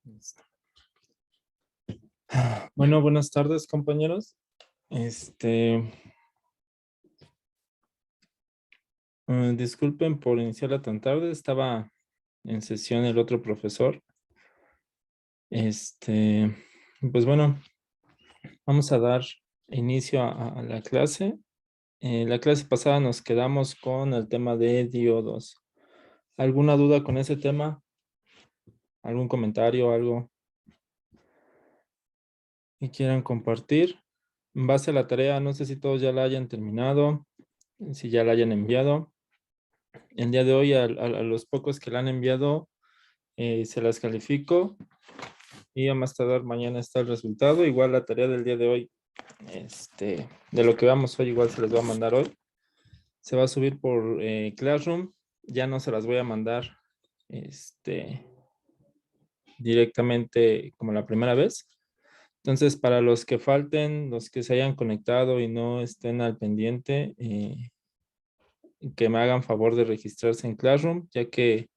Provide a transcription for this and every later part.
Listo. Bueno, buenas tardes, compañeros. Disculpen por iniciarla tan tarde. Estaba en sesión el otro profesor. Pues bueno, vamos a dar inicio a la clase. La clase pasada nos quedamos con el tema de diodos. ¿Alguna duda con ese tema? ¿Algún comentario, algo que quieran compartir? En base a la tarea, no sé si todos ya la hayan terminado, si ya la hayan enviado. El día de hoy a los pocos que la han enviado se las califico y a más tardar mañana está el resultado. Igual la tarea del día de hoy, de lo que vamos hoy, igual se les va a mandar hoy. Se va a subir por Classroom. Ya no se las voy a mandar directamente como la primera vez. Entonces, para los que falten, los que se hayan conectado y no estén al pendiente, que me hagan favor de registrarse en Classroom, ya que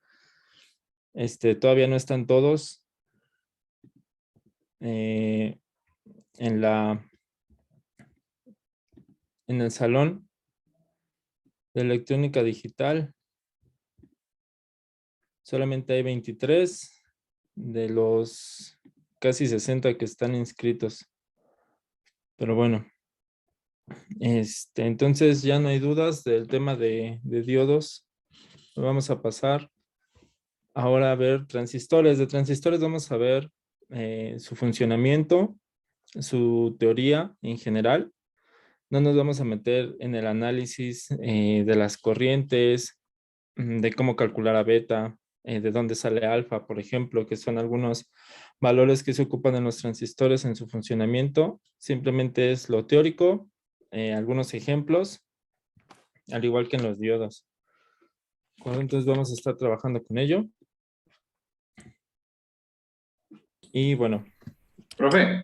todavía no están todos en el salón de electrónica digital. Solamente hay 23 de los casi 60 que están inscritos. Pero bueno, entonces ya no hay dudas del tema de diodos. Vamos a pasar ahora a ver transistores. De transistores vamos a ver su funcionamiento, su teoría en general. No nos vamos a meter en el análisis de las corrientes, de cómo calcular a beta, de dónde sale alfa, por ejemplo, que son algunos valores que se ocupan en los transistores en su funcionamiento. Simplemente es lo teórico, algunos ejemplos, al igual que en los diodos. Bueno, entonces vamos a estar trabajando con ello. Y bueno. Profe,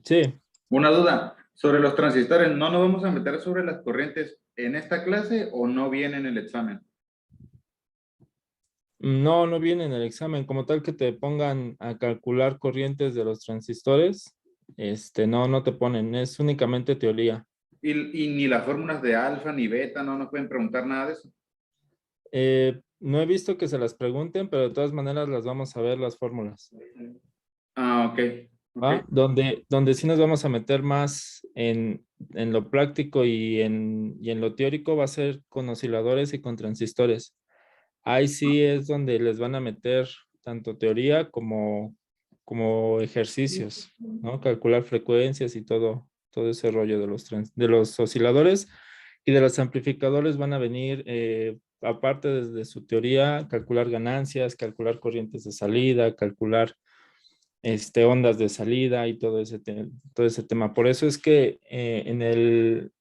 Sí. una duda. Sobre los transistores, ¿no nos vamos a meter sobre las corrientes en esta clase o no viene en el examen? No, no viene en el examen. Como tal que te pongan a calcular corrientes de los transistores, no te ponen. Es únicamente teoría. Y ni las fórmulas de alfa ni beta, no nos pueden preguntar nada de eso. No he visto que se las pregunten, pero de todas maneras las vamos a ver las fórmulas. Ah, ok. ¿Va? Ok. Donde sí nos vamos a meter más en lo práctico y en lo teórico va a ser con osciladores y con transistores. Ahí sí es donde les van a meter tanto teoría como ejercicios, ¿no? Calcular frecuencias y todo ese rollo de los osciladores y de los amplificadores van a venir, aparte desde su teoría, calcular ganancias, calcular corrientes de salida, calcular ondas de salida y todo ese tema. Por eso es que en el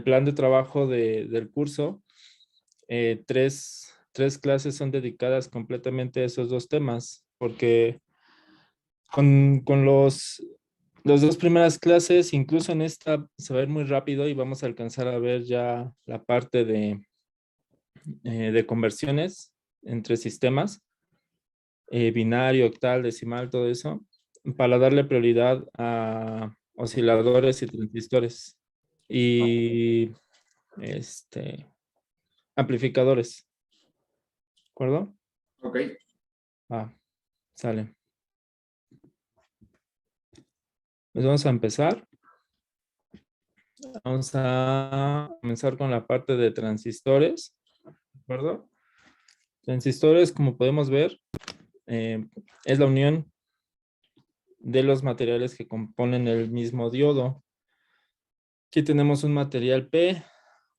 plan de trabajo del curso, tres clases son dedicadas completamente a esos dos temas, porque con las dos primeras clases, incluso en esta se va a ir muy rápido y vamos a alcanzar a ver ya la parte de conversiones entre sistemas, binario, octal, decimal, todo eso, para darle prioridad a osciladores y transistores y amplificadores. ¿De acuerdo? Ok. Ah, sale. Pues vamos a empezar. Vamos a comenzar con la parte de transistores. ¿De acuerdo? Transistores, como podemos ver, es la unión de los materiales que componen el mismo diodo. Aquí tenemos un material P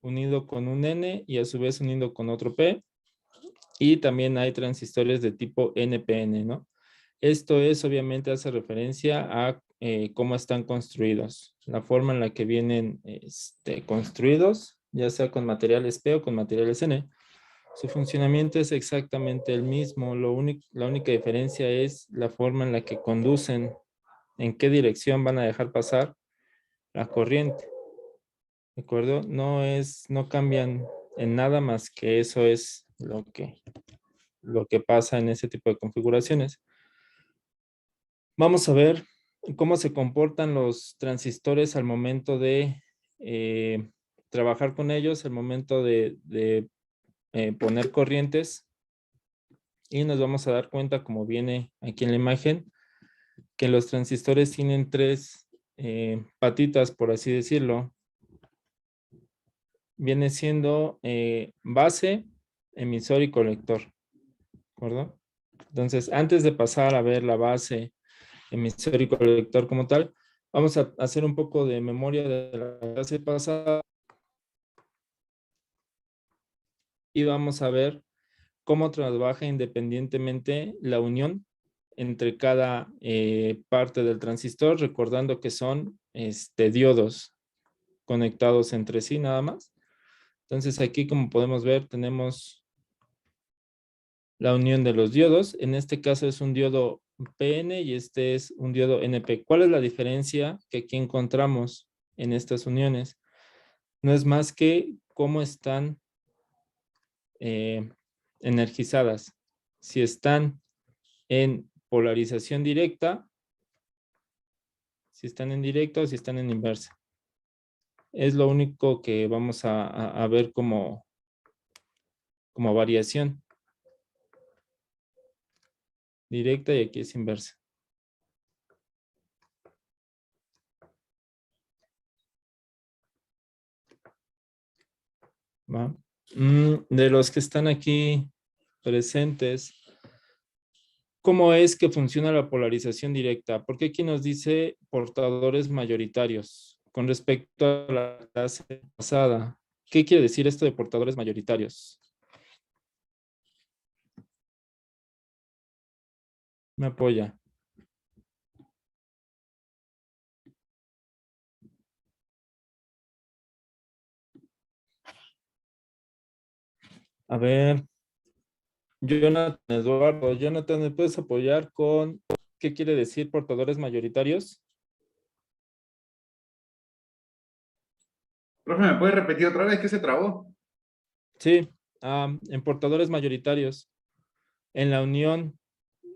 unido con un N y a su vez unido con otro P. Y también hay transistores de tipo NPN, ¿no? Esto es, obviamente, hace referencia a cómo están construidos, la forma en la que vienen construidos, ya sea con materiales P o con materiales N. Su funcionamiento es exactamente el mismo, la única diferencia es la forma en la que conducen, en qué dirección van a dejar pasar la corriente. ¿De acuerdo? No cambian en nada más que eso es lo que pasa en ese tipo de configuraciones. Vamos a ver cómo se comportan los transistores al momento de trabajar con ellos, al momento de poner corrientes. Y nos vamos a dar cuenta, como viene aquí en la imagen, que los transistores tienen tres patitas, por así decirlo. Viene siendo base, emisor y colector, ¿de acuerdo? Entonces, antes de pasar a ver la base, emisor y colector como tal, vamos a hacer un poco de memoria de la clase pasada y vamos a ver cómo trabaja independientemente la unión entre cada parte del transistor, recordando que son diodos conectados entre sí nada más. Entonces aquí, como podemos ver, tenemos la unión de los diodos. En este caso es un diodo PN y este es un diodo NP. ¿Cuál es la diferencia que aquí encontramos en estas uniones? No es más que cómo están energizadas. Si están en polarización directa, si están en directa o si están en inversa. Es lo único que vamos a ver como variación. Directa y aquí es inversa. ¿Va? De los que están aquí presentes, ¿cómo es que funciona la polarización directa? Porque aquí nos dice portadores mayoritarios con respecto a la clase pasada. ¿Qué quiere decir esto de portadores mayoritarios? Me apoya. A ver, Jonathan Eduardo. Jonathan, ¿me puedes apoyar con qué quiere decir portadores mayoritarios? Profe, ¿me puede repetir otra vez que se trabó? Sí, en portadores mayoritarios, en la unión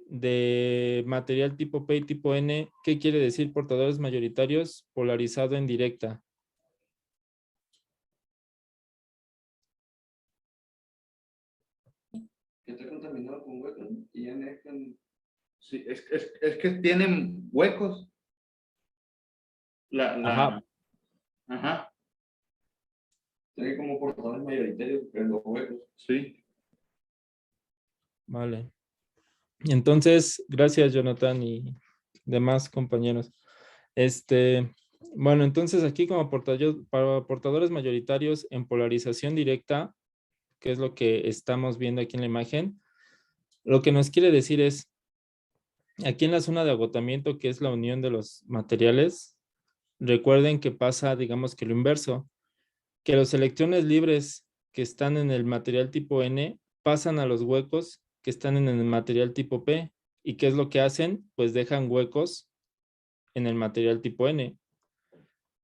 de material tipo P y tipo N, ¿qué quiere decir portadores mayoritarios? Polarizado en directa. Que está contaminado con huecos y N es con... Sí, es que tienen huecos. Ajá, Ajá, Tiene como portadores mayoritarios en los huecos. sí. vale. Entonces, gracias, Jonathan y demás compañeros. Bueno, entonces aquí como para portadores mayoritarios en polarización directa, que es lo que estamos viendo aquí en la imagen, lo que nos quiere decir es, aquí en la zona de agotamiento, que es la unión de los materiales, recuerden que pasa, digamos que lo inverso, que los electrones libres que están en el material tipo N pasan a los huecos que están en el material tipo P. ¿Y qué es lo que hacen? Pues dejan huecos en el material tipo N.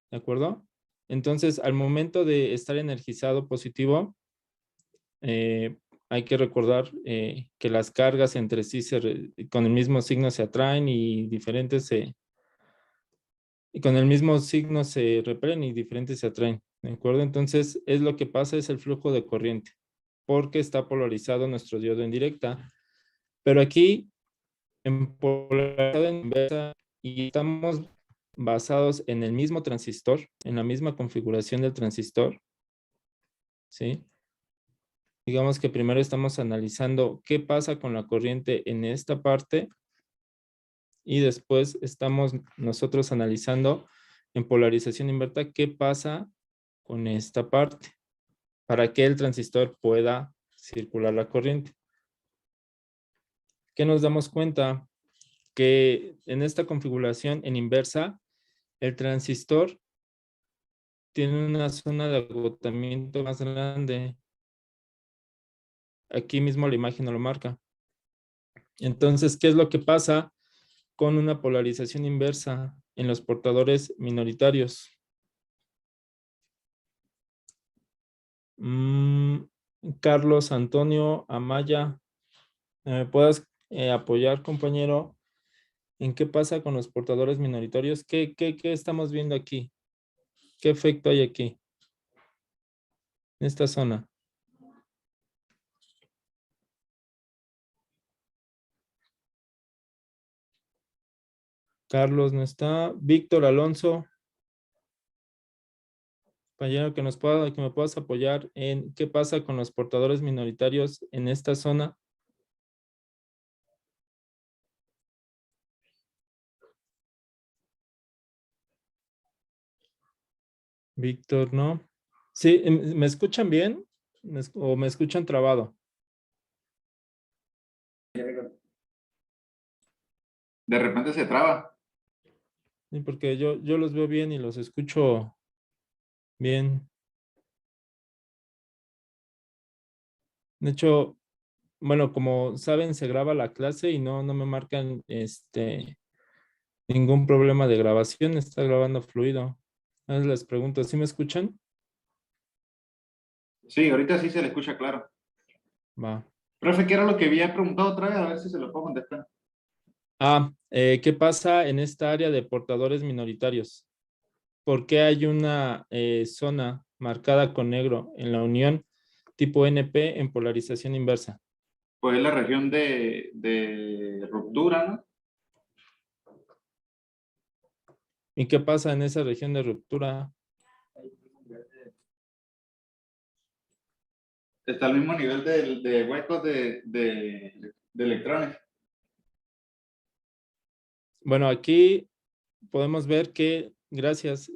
¿De acuerdo? Entonces, al momento de estar energizado positivo, hay que recordar que las cargas entre sí con el mismo signo se atraen y diferentes y con el mismo signo se repelen y diferentes se atraen. ¿De acuerdo? Entonces, es lo que pasa, es el flujo de corriente, porque está polarizado nuestro diodo en directa. Pero aquí, en polarizado en inversa, y estamos basados en el mismo transistor, en la misma configuración del transistor, ¿sí? Digamos que primero estamos analizando qué pasa con la corriente en esta parte y después estamos nosotros analizando en polarización inversa qué pasa con esta parte para que el transistor pueda circular la corriente. ¿Qué nos damos cuenta? Que en esta configuración en inversa, el transistor tiene una zona de agotamiento más grande. Aquí mismo la imagen lo marca. Entonces, ¿qué es lo que pasa con una polarización inversa en los portadores minoritarios? Carlos Antonio Amaya, ¿me puedes apoyar, compañero, ¿En qué pasa con los portadores minoritarios? ¿Qué estamos viendo aquí? ¿Qué efecto hay aquí? En esta zona. Carlos no está. Víctor Alonso. Compañero, que me puedas apoyar en qué pasa con los portadores minoritarios en esta zona. Víctor, ¿no? Sí, ¿me escuchan bien? ¿O me escuchan trabado? De repente se traba. Sí, porque yo los veo bien y los escucho bien. De hecho, bueno, como saben, se graba la clase y no me marcan ningún problema de grabación, está grabando fluido. Ahora les pregunto, ¿sí me escuchan? Sí, ahorita sí se le escucha claro. Va. Profe, ¿qué era lo que había preguntado otra vez? A ver si se lo puedo contestar. ¿Qué pasa en esta área de portadores minoritarios? ¿Por qué hay una zona marcada con negro en la unión tipo NP en polarización inversa? Pues es la región de ruptura, ¿no? ¿Y qué pasa en esa región de ruptura? Está al mismo nivel de huecos de electrones. Bueno, aquí podemos ver que, gracias,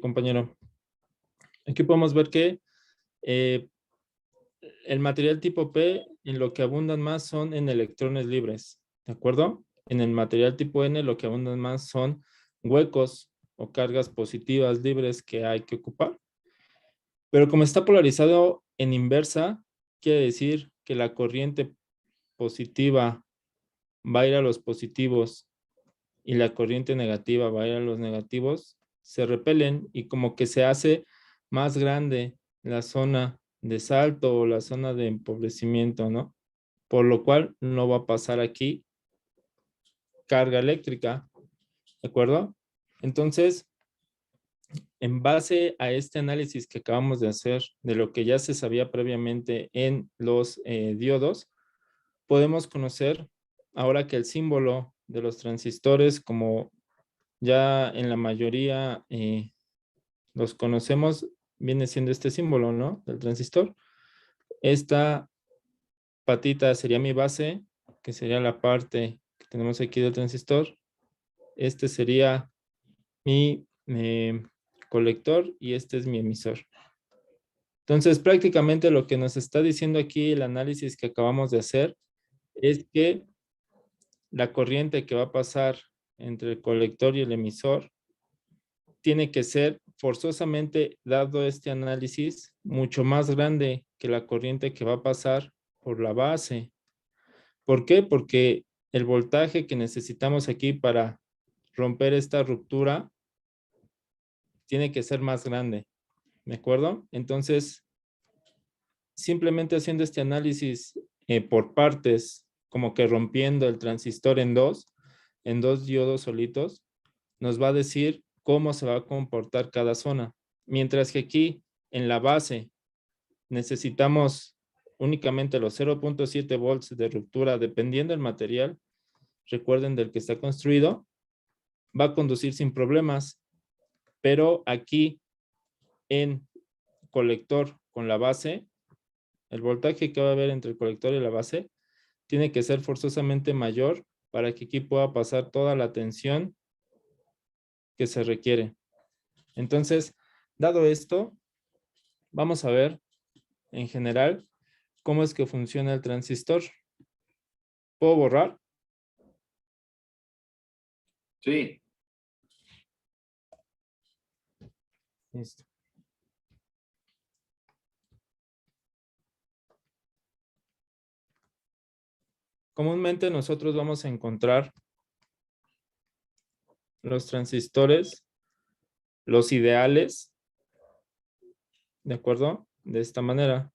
compañero. Aquí podemos ver que eh, el material tipo P en lo que abundan más son en electrones libres, ¿de acuerdo? En el material tipo N lo que abundan más son huecos o cargas positivas libres que hay que ocupar. Pero como está polarizado en inversa, quiere decir que la corriente positiva va a ir a los positivos y la corriente negativa va a ir a los negativos, se repelen y como que se hace más grande la zona de salto o la zona de empobrecimiento, ¿no? Por lo cual no va a pasar aquí carga eléctrica, ¿de acuerdo? Entonces, en base a este análisis que acabamos de hacer de lo que ya se sabía previamente en los diodos, podemos conocer ahora que el símbolo de los transistores, como ya en la mayoría los conocemos, viene siendo este símbolo, ¿no? Del transistor. Esta patita sería mi base, que sería la parte que tenemos aquí del transistor. Este sería mi colector y este es mi emisor. Entonces, prácticamente lo que nos está diciendo aquí el análisis que acabamos de hacer es que la corriente que va a pasar entre el colector y el emisor tiene que ser forzosamente, dado este análisis, mucho más grande que la corriente que va a pasar por la base. ¿Por qué? Porque el voltaje que necesitamos aquí para romper esta ruptura tiene que ser más grande, ¿de acuerdo? Entonces, simplemente haciendo este análisis por partes, como que rompiendo el transistor en dos diodos solitos, nos va a decir cómo se va a comportar cada zona. Mientras que aquí, en la base, necesitamos únicamente los 0.7 volts de ruptura, dependiendo del material, recuerden del que está construido, va a conducir sin problemas, pero aquí en colector con la base, el voltaje que va a haber entre el colector y la base tiene que ser forzosamente mayor para que aquí pueda pasar toda la tensión que se requiere. Entonces, dado esto, vamos a ver en general cómo es que funciona el transistor. ¿Puedo borrar? Sí. Listo. Comúnmente nosotros vamos a encontrar los transistores, los ideales, ¿de acuerdo? De esta manera.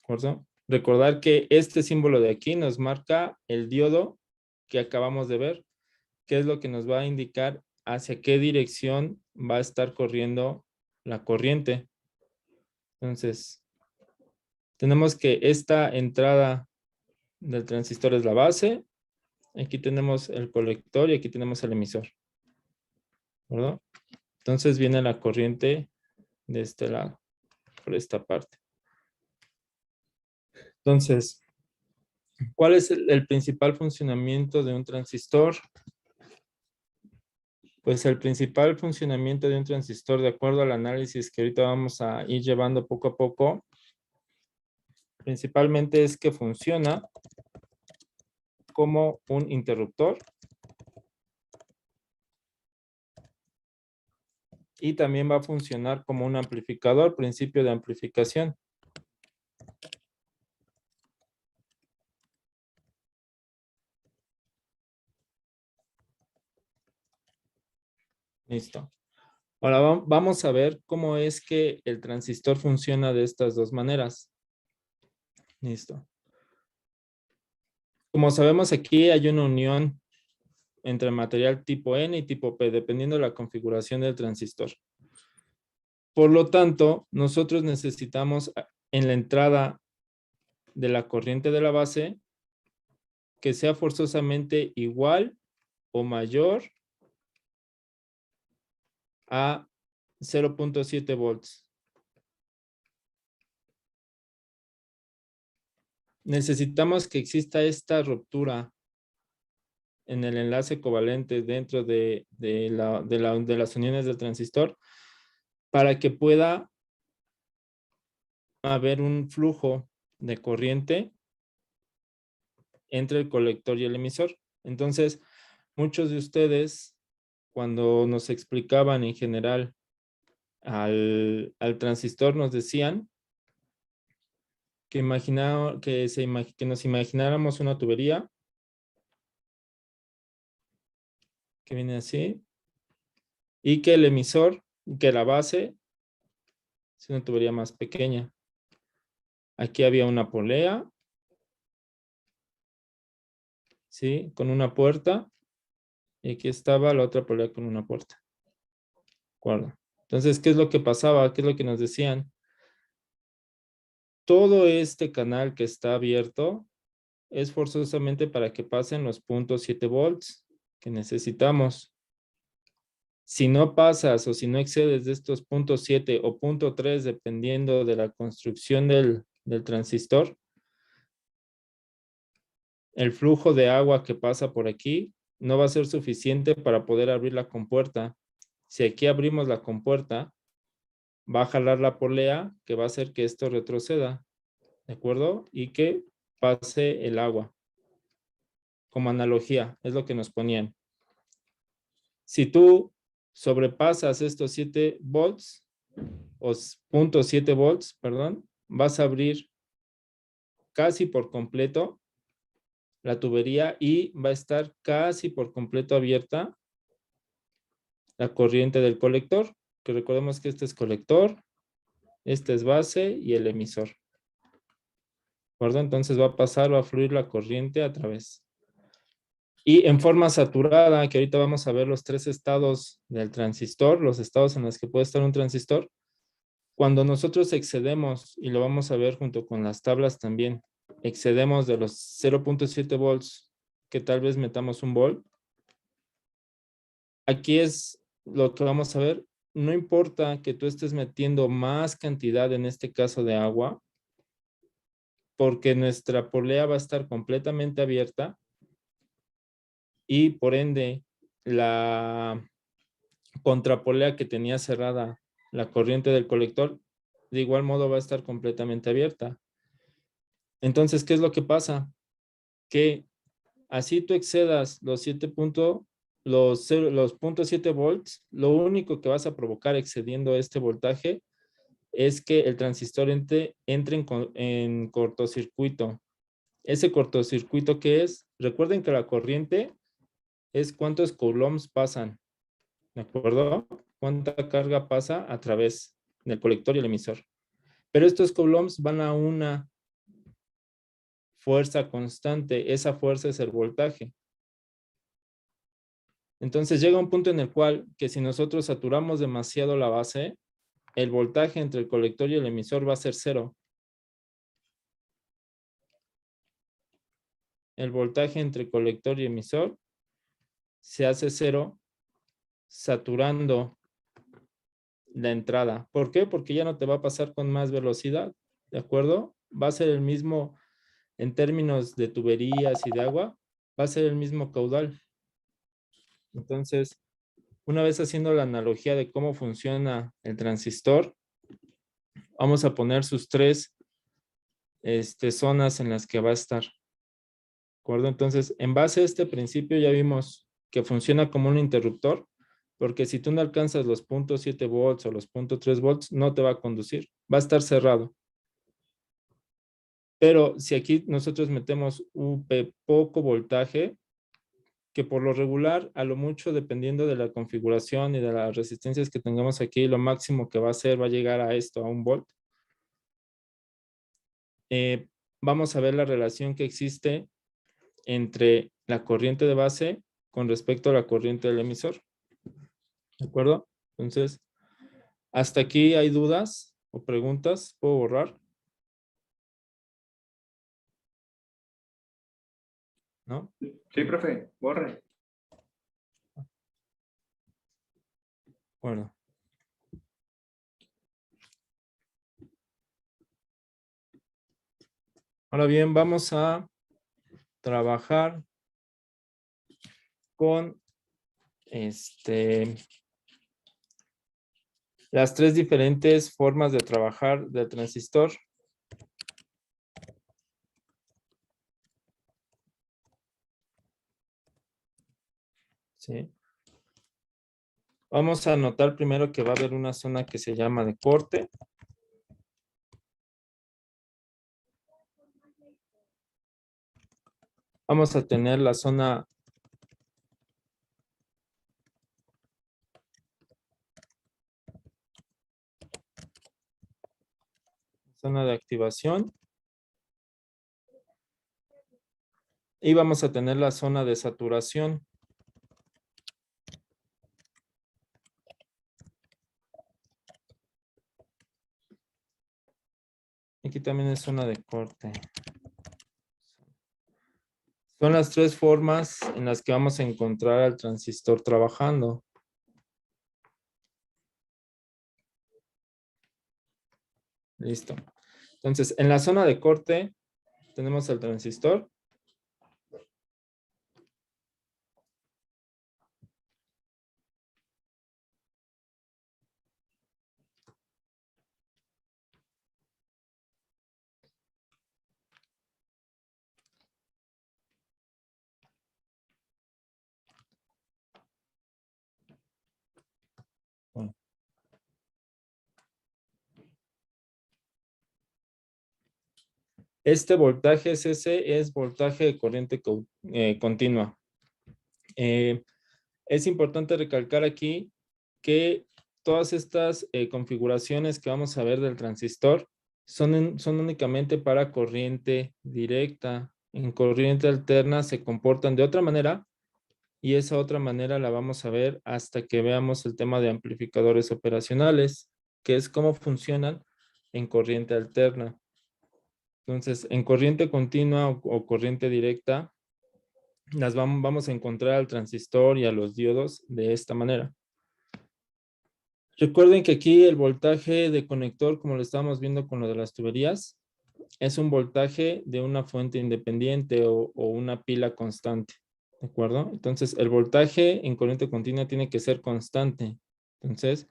acuerdo? Recordar que este símbolo de aquí nos marca el diodo que acabamos de ver, que es lo que nos va a indicar hacia qué dirección va a estar corriendo la corriente. Entonces, tenemos que esta entrada del transistor es la base. Aquí tenemos el colector y aquí tenemos el emisor, ¿verdad? Entonces viene la corriente de este lado, por esta parte. Entonces, ¿cuál es el principal funcionamiento de un transistor? Pues el principal funcionamiento de un transistor, de acuerdo al análisis que ahorita vamos a ir llevando poco a poco, principalmente es que funciona como un interruptor y también va a funcionar como un amplificador, principio de amplificación. Listo. Ahora vamos a ver cómo es que el transistor funciona de estas dos maneras. Listo. Como sabemos, aquí hay una unión entre material tipo N y tipo P, dependiendo de la configuración del transistor. Por lo tanto, nosotros necesitamos en la entrada de la corriente de la base que sea forzosamente igual o mayor a 0.7 volts. Necesitamos que exista esta ruptura en el enlace covalente dentro de las uniones del transistor para que pueda haber un flujo de corriente entre el colector y el emisor. Entonces, muchos de ustedes, cuando nos explicaban en general al transistor, nos decían que nos imagináramos una tubería que viene así y que el emisor, que la base es una tubería más pequeña. Aquí había una polea, ¿sí? Con una puerta. Y aquí estaba la otra polea con una puerta. ¿De acuerdo? Entonces, ¿qué es lo que pasaba? ¿Qué es lo que nos decían? Todo este canal que está abierto es forzosamente para que pasen los 0.7 volts que necesitamos. Si no pasas o si no excedes de estos 0.7 o 0.3, dependiendo de la construcción del transistor, el flujo de agua que pasa por aquí no va a ser suficiente para poder abrir la compuerta. Si aquí abrimos la compuerta, va a jalar la polea que va a hacer que esto retroceda, ¿de acuerdo? Y que pase el agua. Como analogía, es lo que nos ponían. Si tú sobrepasas estos 7 volts, o 0.7 volts, perdón, vas a abrir casi por completo la tubería y va a estar casi por completo abierta la corriente del colector, que recordemos que este es colector, este es base y el emisor. ¿De acuerdo? Entonces va a fluir la corriente a través. Y en forma saturada, que ahorita vamos a ver los 3 estados del transistor, los estados en los que puede estar un transistor. Cuando nosotros excedemos, y lo vamos a ver junto con las tablas también, excedemos de los 0.7 volts, que tal vez metamos un volt. Aquí es lo que vamos a ver. No importa que tú estés metiendo más cantidad, en este caso de agua, porque nuestra polea va a estar completamente abierta y por ende la contrapolea que tenía cerrada la corriente del colector, de igual modo va a estar completamente abierta. Entonces, ¿qué es lo que pasa? Que así tú excedas los 0.7 volts, lo único que vas a provocar excediendo este voltaje es que el transistor entre en cortocircuito. Ese cortocircuito, ¿qué es? Recuerden que la corriente es cuántos coulombs pasan, ¿de acuerdo? Cuánta carga pasa a través del colector y el emisor. Pero estos coulombs van a una fuerza constante. Esa fuerza es el voltaje. Entonces llega un punto en el cual que si nosotros saturamos demasiado la base, el voltaje entre el colector y el emisor va a ser 0. El voltaje entre colector y emisor se hace 0 saturando la entrada. ¿Por qué? Porque ya no te va a pasar con más velocidad, ¿de acuerdo? Va a ser el mismo, en términos de tuberías y de agua, va a ser el mismo caudal. Entonces, una vez haciendo la analogía de cómo funciona el transistor, vamos a poner sus 3 zonas en las que va a estar. ¿De acuerdo? Entonces, en base a este principio ya vimos que funciona como un interruptor, porque si tú no alcanzas los 0.7 volts o los 0.3 volts, no te va a conducir, va a estar cerrado. Pero si aquí nosotros metemos un poco voltaje, que por lo regular, a lo mucho, dependiendo de la configuración y de las resistencias que tengamos aquí, lo máximo que va a hacer va a llegar a esto, a 1 volt. Vamos a ver la relación que existe entre la corriente de base con respecto a la corriente del emisor. ¿De acuerdo? Entonces, ¿hasta aquí hay dudas o preguntas? ¿Puedo borrar? ¿No? Sí, profe, borre. Bueno. Ahora bien, vamos a trabajar con las 3 diferentes formas de trabajar del transistor. ¿Sí? Vamos a notar primero que va a haber una zona que se llama de corte. Vamos a tener la zona de activación. Y vamos a tener la zona de saturación. Aquí también es zona de corte. Son las 3 formas en las que vamos a encontrar al transistor trabajando. Listo. Entonces, en la zona de corte tenemos el transistor. Bueno. Este voltaje SS es voltaje de corriente continua. Es importante recalcar aquí que todas estas configuraciones que vamos a ver del transistor son únicamente para corriente directa. En corriente alterna se comportan de otra manera y esa otra manera la vamos a ver hasta que veamos el tema de amplificadores operacionales, que es cómo funcionan en corriente alterna. Entonces, en corriente continua o corriente directa, vamos a encontrar al transistor y a los diodos de esta manera. Recuerden que aquí el voltaje de conector, como lo estábamos viendo con lo de las tuberías, es un voltaje de una fuente independiente o una pila constante. ¿De acuerdo? Entonces, el voltaje en corriente continua tiene que ser constante. Entonces,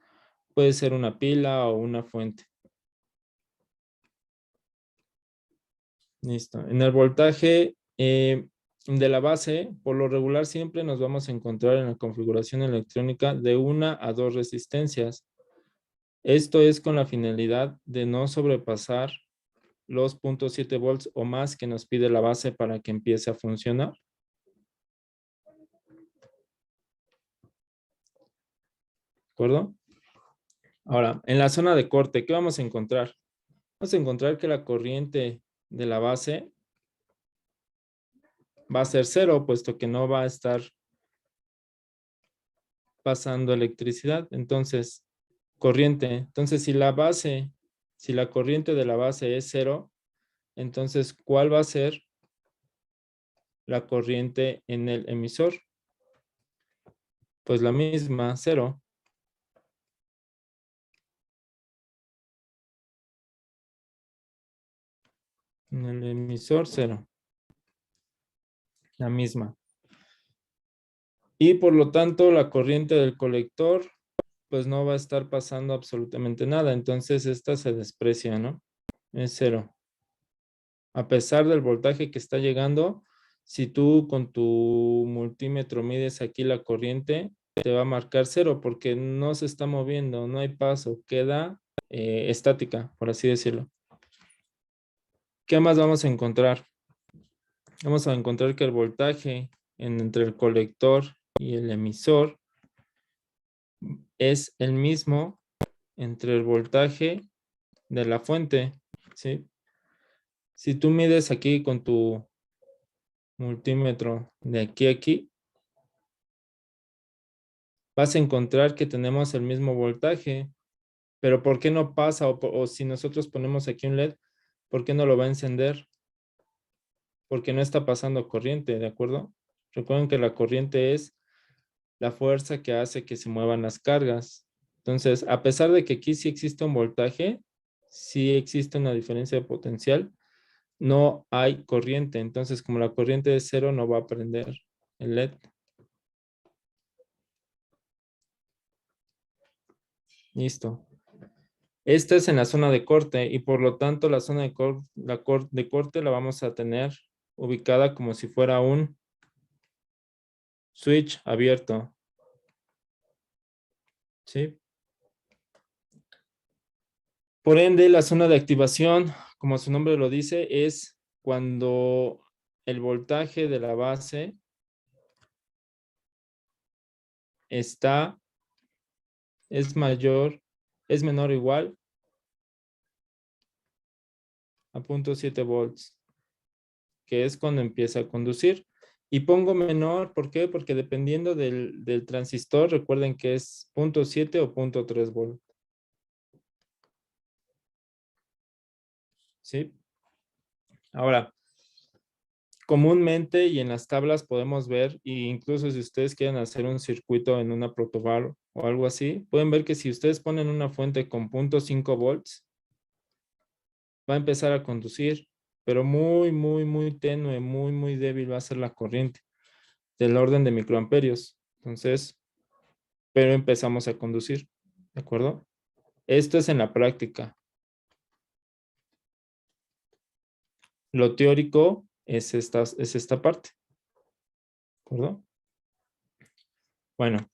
puede ser una pila o una fuente. Listo. En el voltaje de la base, por lo regular siempre nos vamos a encontrar en la configuración electrónica de 1 a 2 resistencias. Esto es con la finalidad de no sobrepasar los 0.7 volts o más que nos pide la base para que empiece a funcionar. ¿De acuerdo? Ahora, en la zona de corte, ¿qué vamos a encontrar? Vamos a encontrar que la corriente de la base va a ser 0, puesto que no va a estar pasando electricidad. Entonces, corriente. Entonces, si la corriente de la base es 0, entonces, ¿cuál va a ser la corriente en el emisor? Pues la misma, 0. En el emisor, 0. La misma. Y por lo tanto, la corriente del colector, pues no va a estar pasando absolutamente nada. Entonces, esta se desprecia, ¿no? Es 0. A pesar del voltaje que está llegando, si tú con tu multímetro mides aquí la corriente, te va a marcar 0 porque no se está moviendo, no hay paso, queda estática, por así decirlo. ¿Qué más vamos a encontrar? Vamos a encontrar que el voltaje entre el colector y el emisor es el mismo entre el voltaje de la fuente, ¿sí? Si tú mides aquí con tu multímetro de aquí a aquí, vas a encontrar que tenemos el mismo voltaje, pero ¿por qué no pasa? O si nosotros ponemos aquí un LED, ¿por qué no lo va a encender? Porque no está pasando corriente, ¿de acuerdo? Recuerden que la corriente es la fuerza que hace que se muevan las cargas. Entonces, a pesar de que aquí sí existe un voltaje, sí existe una diferencia de potencial, no hay corriente. Entonces, como la corriente es 0, no va a prender el LED. Listo. Esta es en la zona de corte y por lo tanto la zona de corte la vamos a tener ubicada como si fuera un switch abierto. ¿Sí? Por ende, la zona de activación, como su nombre lo dice, es cuando el voltaje de la base es menor o igual a 0.7 volts, que es cuando empieza a conducir. Y pongo menor, ¿por qué? Porque dependiendo del transistor, recuerden que es 0.7 o 0.3 volts. ¿Sí? Ahora, comúnmente y en las tablas podemos ver, e incluso si ustedes quieren hacer un circuito en una protobar o algo así, pueden ver que si ustedes ponen una fuente con 0.5 volts, va a empezar a conducir, pero muy, muy, muy tenue, muy, muy débil va a ser la corriente, del orden de microamperios. Entonces, pero empezamos a conducir, ¿de acuerdo? Esto es en la práctica. Lo teórico es esta parte, ¿de acuerdo? Bueno,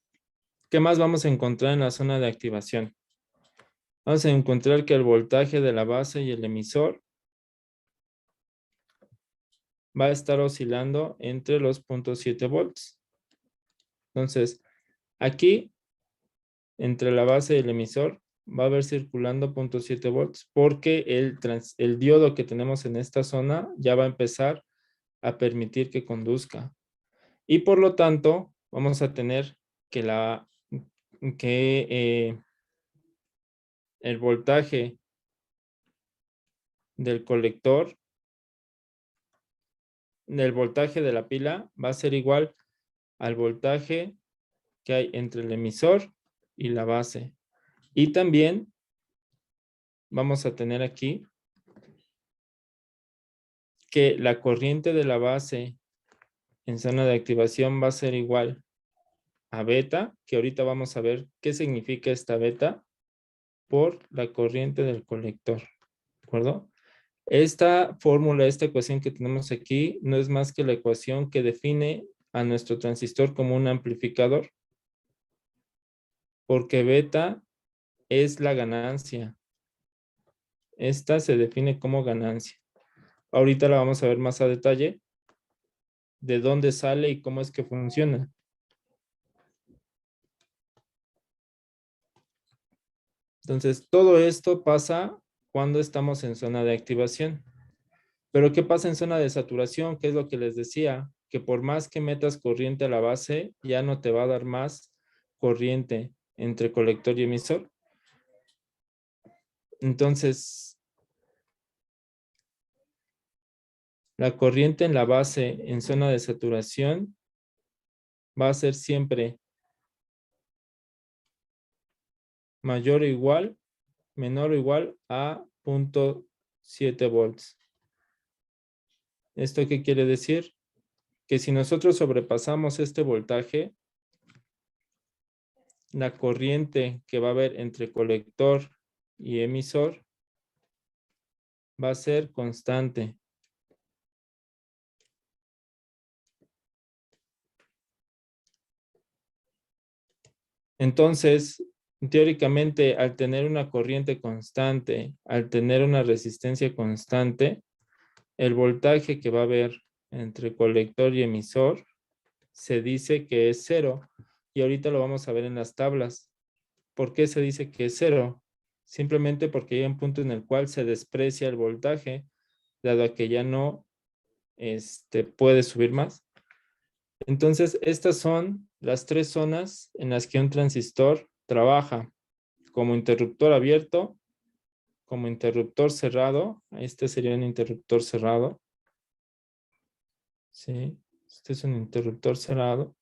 ¿qué más vamos a encontrar en la zona de activación? Vamos a encontrar que el voltaje de la base y el emisor va a estar oscilando entre los 0.7 volts. Entonces, aquí, entre la base y el emisor, va a haber circulando 0.7 volts porque el diodo que tenemos en esta zona ya va a empezar a permitir que conduzca. Y por lo tanto, vamos a tener que el voltaje del colector, del voltaje de la pila, va a ser igual al voltaje que hay entre el emisor y la base. Y también vamos a tener aquí que la corriente de la base en zona de activación va a ser igual a beta, que ahorita vamos a ver qué significa esta beta, por la corriente del colector, ¿de acuerdo? Esta fórmula, esta ecuación que tenemos aquí, no es más que la ecuación que define a nuestro transistor como un amplificador, porque beta es la ganancia. Esta se define como ganancia. Ahorita la vamos a ver más a detalle, de dónde sale y cómo es que funciona. Entonces, todo esto pasa cuando estamos en zona de activación. Pero ¿qué pasa en zona de saturación? ¿Qué es lo que les decía? que por más que metas corriente a la base, ya no te va a dar más corriente entre colector y emisor. Entonces, la corriente en la base en zona de saturación va a ser siempre mayor o igual, menor o igual a 0.7 volts. ¿Esto qué quiere decir? Que si nosotros sobrepasamos este voltaje, la corriente que va a haber entre colector y emisor va a ser constante. Entonces, teóricamente, al tener una corriente constante, al tener una resistencia constante, el voltaje que va a haber entre colector y emisor se dice que es cero. Y ahorita lo vamos a ver en las tablas. ¿Por qué se dice que es cero? Simplemente porque hay un punto en el cual se desprecia el voltaje, dado a que ya no puede subir más. Entonces, estas son las tres zonas en las que un transistor trabaja: como interruptor abierto, como interruptor cerrado. Este sería un interruptor cerrado. Sí, este es un interruptor cerrado.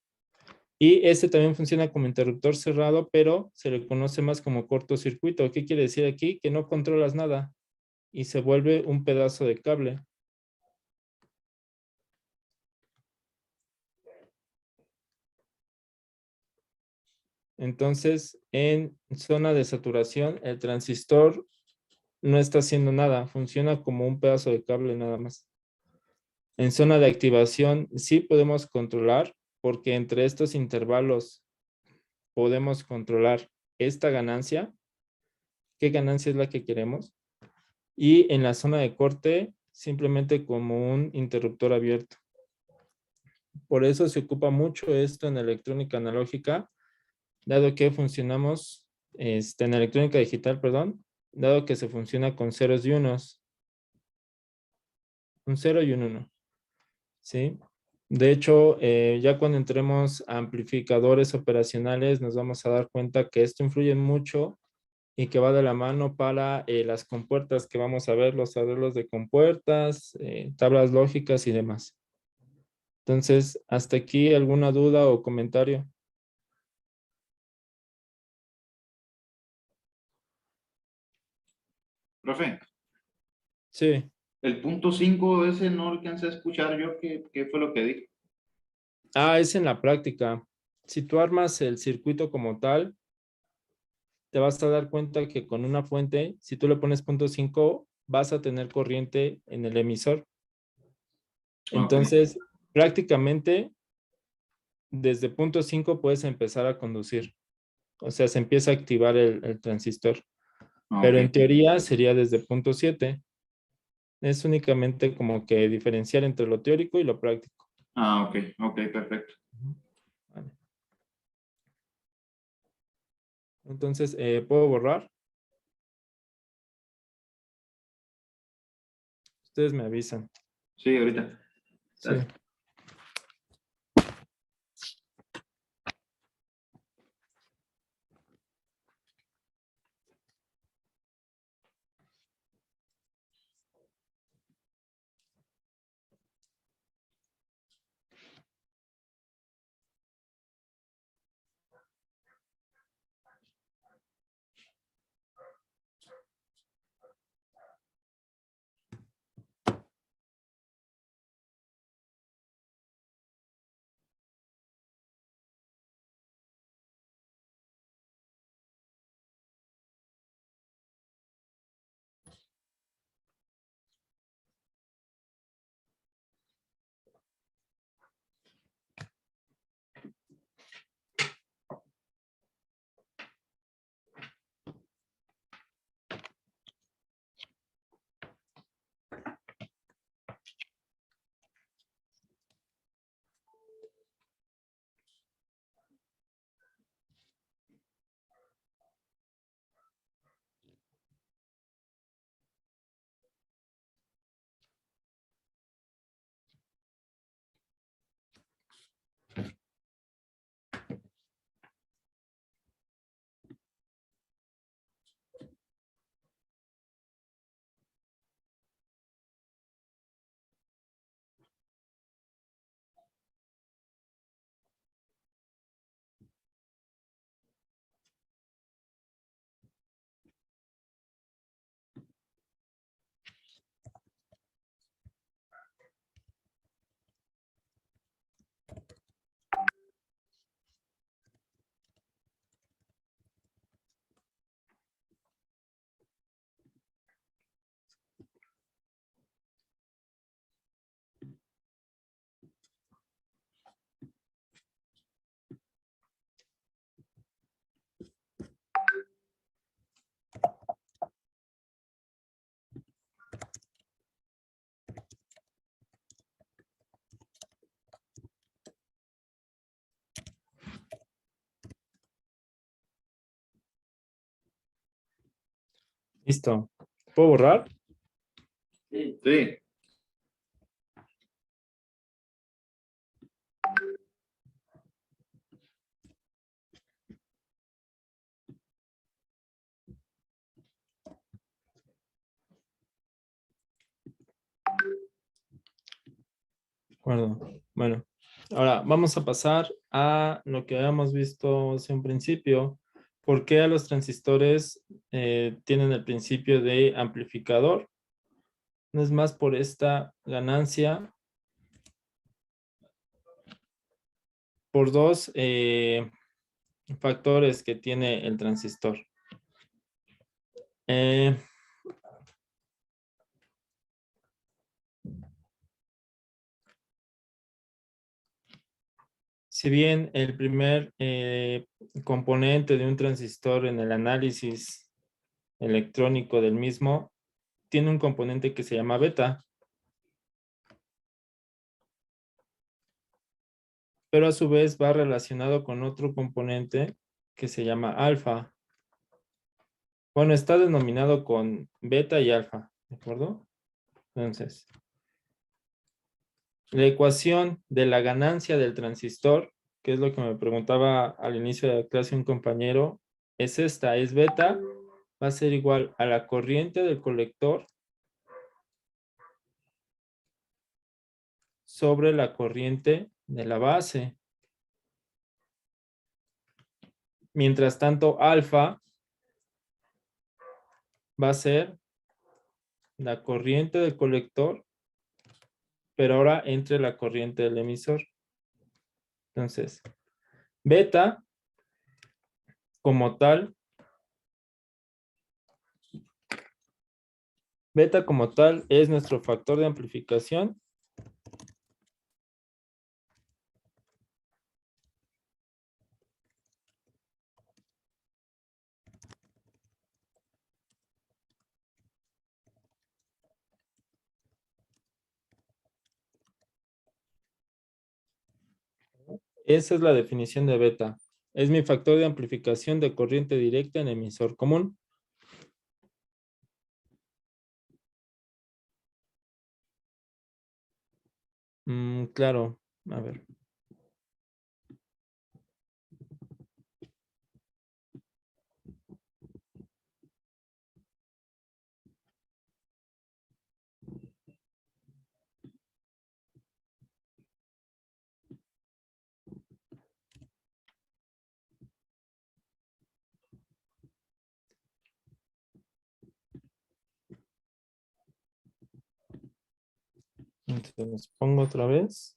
Y este también funciona como interruptor cerrado, pero se le conoce más como cortocircuito. ¿Qué quiere decir aquí? Que no controlas nada y se vuelve un pedazo de cable. Entonces, en zona de saturación, el transistor no está haciendo nada, funciona como un pedazo de cable nada más. En zona de activación sí podemos controlar, porque entre estos intervalos podemos controlar esta ganancia. ¿Qué ganancia es la que queremos? Y en la zona de corte, simplemente como un interruptor abierto. Por eso se ocupa mucho esto en electrónica analógica, dado que funcionamos, en electrónica digital, perdón, dado que se funciona con ceros y unos. Un 0 y un 1. ¿Sí? De hecho, ya cuando entremos a amplificadores operacionales, nos vamos a dar cuenta que esto influye mucho y que va de la mano para las compuertas que vamos a ver, los arreglos de compuertas, tablas lógicas y demás. Entonces, hasta aquí, ¿alguna duda o comentario? Profe, Sí. el punto 5 ese no alcancé a escuchar yo qué fue lo que dijo. Ah, es en la práctica. Si tú armas el circuito como tal, te vas a dar cuenta que con una fuente, si tú le pones 0.5, vas a tener corriente en el emisor. Ok. Entonces, prácticamente, desde 0.5 puedes empezar a conducir. O sea, se empieza a activar el transistor. Pero en Ok. teoría sería desde 0.7. Es únicamente como que diferenciar entre lo teórico y lo práctico. Ah, ok, ok, perfecto. Vale. Entonces, ¿puedo borrar? Ustedes me avisan. Sí, ahorita. Sí. Listo. ¿Puedo borrar? Sí. Sí. De acuerdo. Bueno, ahora vamos a pasar a lo que habíamos visto hace un principio. ¿Por qué a los transistores tienen el principio de amplificador? No es más por esta ganancia por dos factores que tiene el transistor. Eh, Si bien el primer componente de un transistor en el análisis electrónico del mismo tiene un componente que se llama beta, pero a su vez va relacionado con otro componente que se llama alfa. Bueno, está denominado con beta y alfa, ¿de acuerdo? Entonces, la ecuación de la ganancia del transistor, que es lo que me preguntaba al inicio de la clase un compañero, es esta, es beta, va a ser igual a la corriente del colector sobre la corriente de la base. Mientras tanto, alfa va a ser la corriente del colector, pero ahora entre la corriente del emisor. Entonces, beta como tal, es nuestro factor de amplificación. Esa es la definición de beta. Es mi factor de amplificación de corriente directa en emisor común. Claro, a ver. Entonces los pongo otra vez.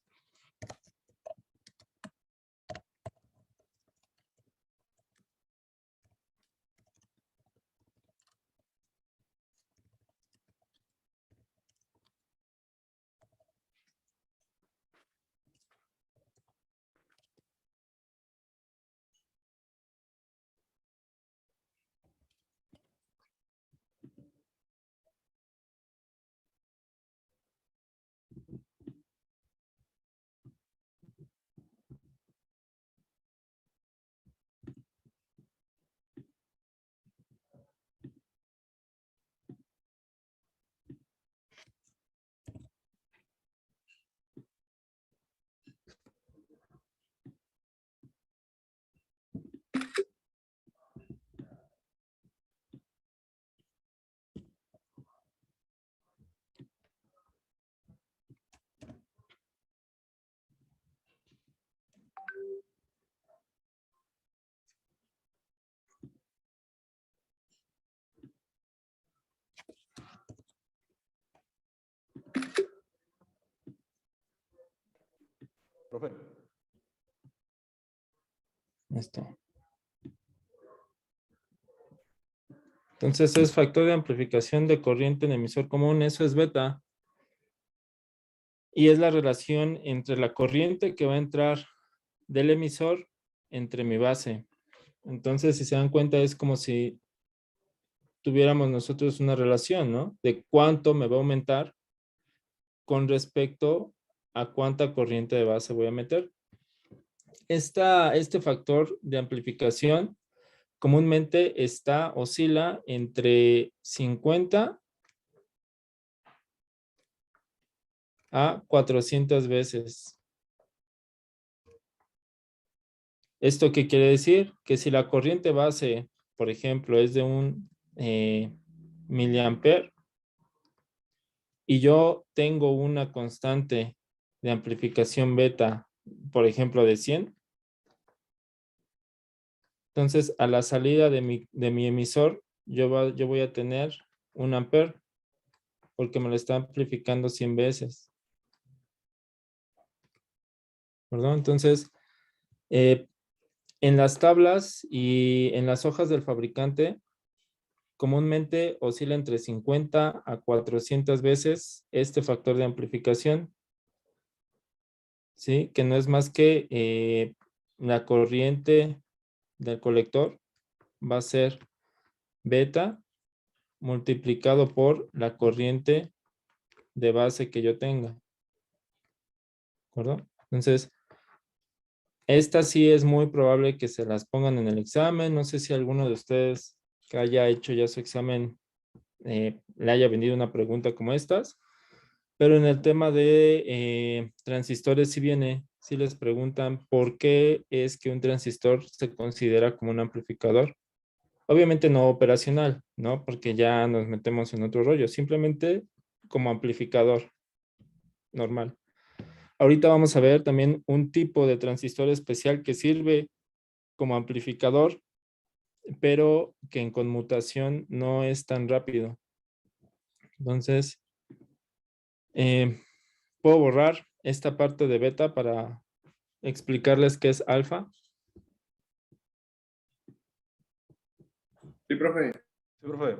Profe. Esto. Entonces es factor de amplificación de corriente en emisor común, eso es beta. Y es la relación entre la corriente que va a entrar del emisor entre mi base. Entonces, si se dan cuenta, es como si tuviéramos nosotros una relación, ¿no? De cuánto me va a aumentar con respecto a cuánta corriente de base voy a meter. Este factor de amplificación comúnmente oscila entre 50 a 400 veces. ¿Esto qué quiere decir? Que si la corriente base, por ejemplo, es de un miliampere y yo tengo una constante de amplificación beta, por ejemplo, de 100, entonces a la salida de mi emisor, yo voy a tener 1 ampere porque me lo está amplificando 100 veces. ¿Perdón? Entonces, en las tablas y en las hojas del fabricante, comúnmente oscila entre 50 a 400 veces este factor de amplificación, ¿sí? Que no es más que la corriente del colector va a ser beta multiplicado por la corriente de base que yo tenga. ¿De acuerdo? Entonces, esta sí es muy probable que se las pongan en el examen. No sé si alguno de ustedes que haya hecho ya su examen le haya venido una pregunta como estas, pero en el tema de transistores sí viene, sí les preguntan por qué es que un transistor se considera como un amplificador. Obviamente no operacional, ¿no? Porque ya nos metemos en otro rollo, simplemente como amplificador normal. Ahorita vamos a ver también un tipo de transistor especial que sirve como amplificador, pero que en conmutación no es tan rápido. Entonces, puedo borrar esta parte de beta para explicarles qué es alfa. Sí, profe. Sí, profe.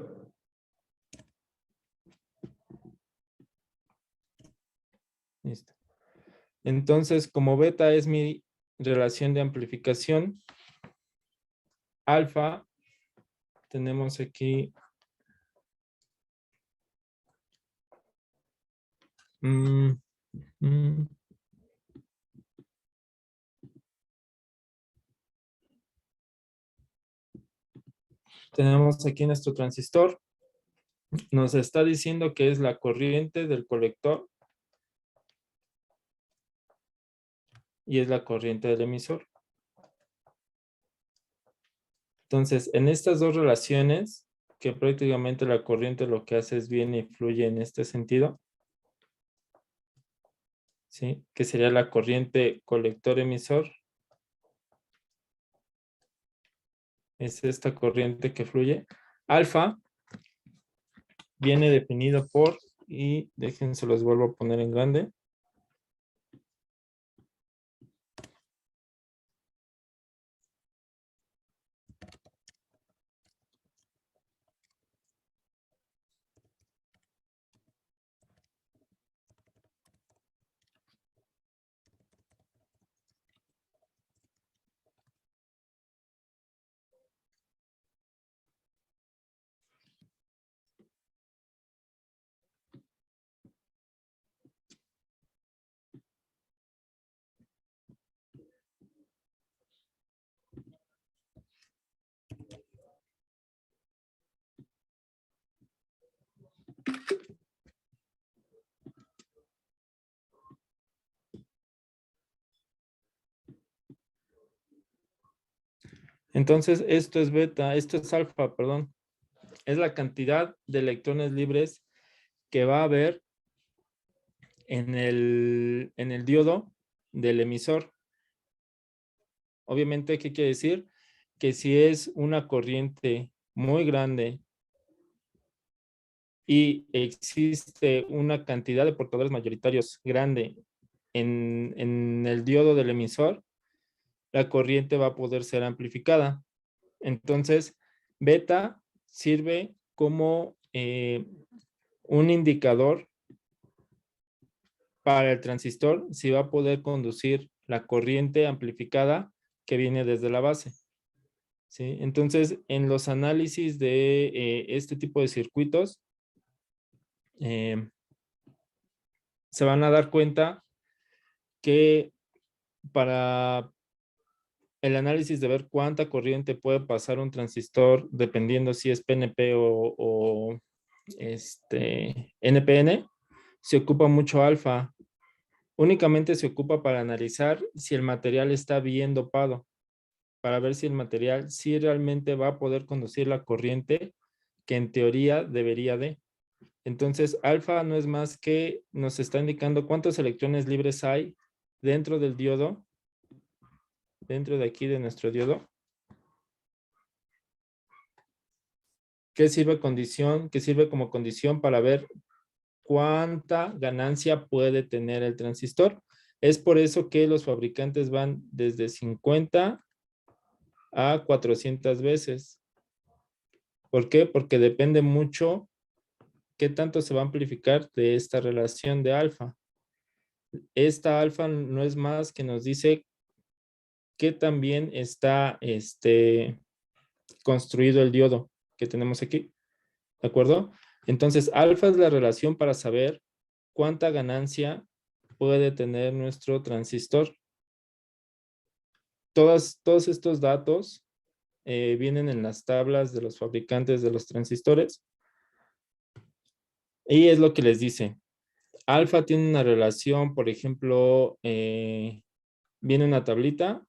Listo. Entonces, como beta es mi relación de amplificación, alfa, tenemos aquí tenemos aquí nuestro transistor. Nos está diciendo que es la corriente del colector y es la corriente del emisor. Entonces, en estas dos relaciones, que prácticamente la corriente lo que hace es viene y fluye en este sentido, ¿sí? Que sería la corriente colector-emisor. Es esta corriente que fluye. Alfa viene definido por, y déjense los vuelvo a poner en grande. Entonces, esto es beta, esto es alfa, perdón. Es la cantidad de electrones libres que va a haber en el diodo del emisor. Obviamente, ¿qué quiere decir? Que si es una corriente muy grande y existe una cantidad de portadores mayoritarios grande en el diodo del emisor, la corriente va a poder ser amplificada. Entonces, beta sirve como un indicador para el transistor si va a poder conducir la corriente amplificada que viene desde la base. ¿Sí? Entonces, en los análisis de este tipo de circuitos, se van a dar cuenta que para el análisis de ver cuánta corriente puede pasar un transistor dependiendo si es PNP o NPN, se ocupa mucho alfa. Únicamente se ocupa para analizar si el material está bien dopado, para ver si el material sí realmente va a poder conducir la corriente que en teoría debería de. Entonces, alfa no es más que nos está indicando cuántos electrones libres hay dentro del diodo, dentro de aquí de nuestro diodo. ¿Qué sirve como condición para ver cuánta ganancia puede tener el transistor? Es por eso que los fabricantes van desde 50 a 400 veces. ¿Por qué? Porque depende mucho qué tanto se va a amplificar de esta relación de alfa. Esta alfa no es más que nos dice qué tan bien está construido el diodo que tenemos aquí. ¿De acuerdo? Entonces, alfa es la relación para saber cuánta ganancia puede tener nuestro transistor. Todos estos datos vienen en las tablas de los fabricantes de los transistores. Y es lo que les dice. Alfa tiene una relación, por ejemplo, viene una tablita.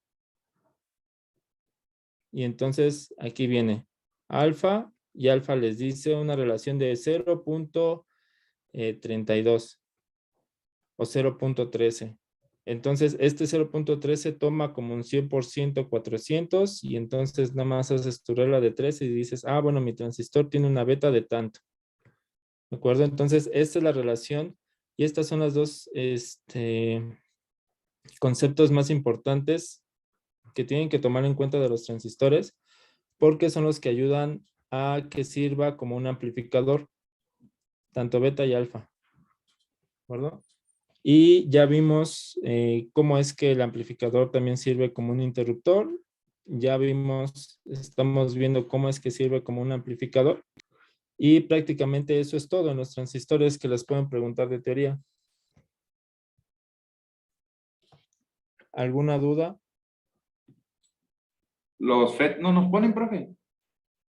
Y entonces aquí viene alfa. Y alfa les dice una relación de 0.32 o 0.13. Entonces, este 0.13 toma como un 100% 400 y entonces nada más haces tu regla de 13 y dices, ah, bueno, mi transistor tiene una beta de tanto. ¿De acuerdo? Entonces, esta es la relación y estas son las dos conceptos más importantes que tienen que tomar en cuenta de los transistores porque son los que ayudan a que sirva como un amplificador, tanto beta y alfa. ¿De acuerdo? Y ya vimos cómo es que el amplificador también sirve como un interruptor. Ya vimos, estamos viendo cómo es que sirve como un amplificador. Y prácticamente eso es todo en los transistores que les pueden preguntar de teoría. ¿Alguna duda? Los FET no nos ponen, profe.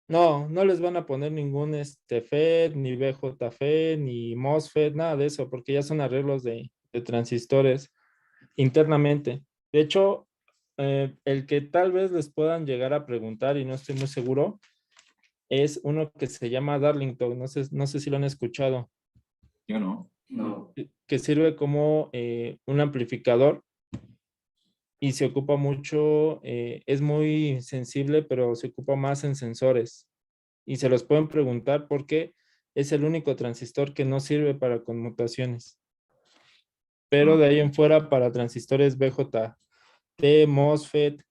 No, no les van a poner ningún FET, ni BJFET, ni MOSFET, nada de eso, porque ya son arreglos de transistores internamente. De hecho, el que tal vez les puedan llegar a preguntar, y no estoy muy seguro, es uno que se llama Darlington. No sé si lo han escuchado. Yo no. No. Que sirve como un amplificador y se ocupa mucho, es muy sensible, pero se ocupa más en sensores. Y se los pueden preguntar porque es el único transistor que no sirve para conmutaciones. Pero de ahí en fuera, para transistores BJT, MOSFET,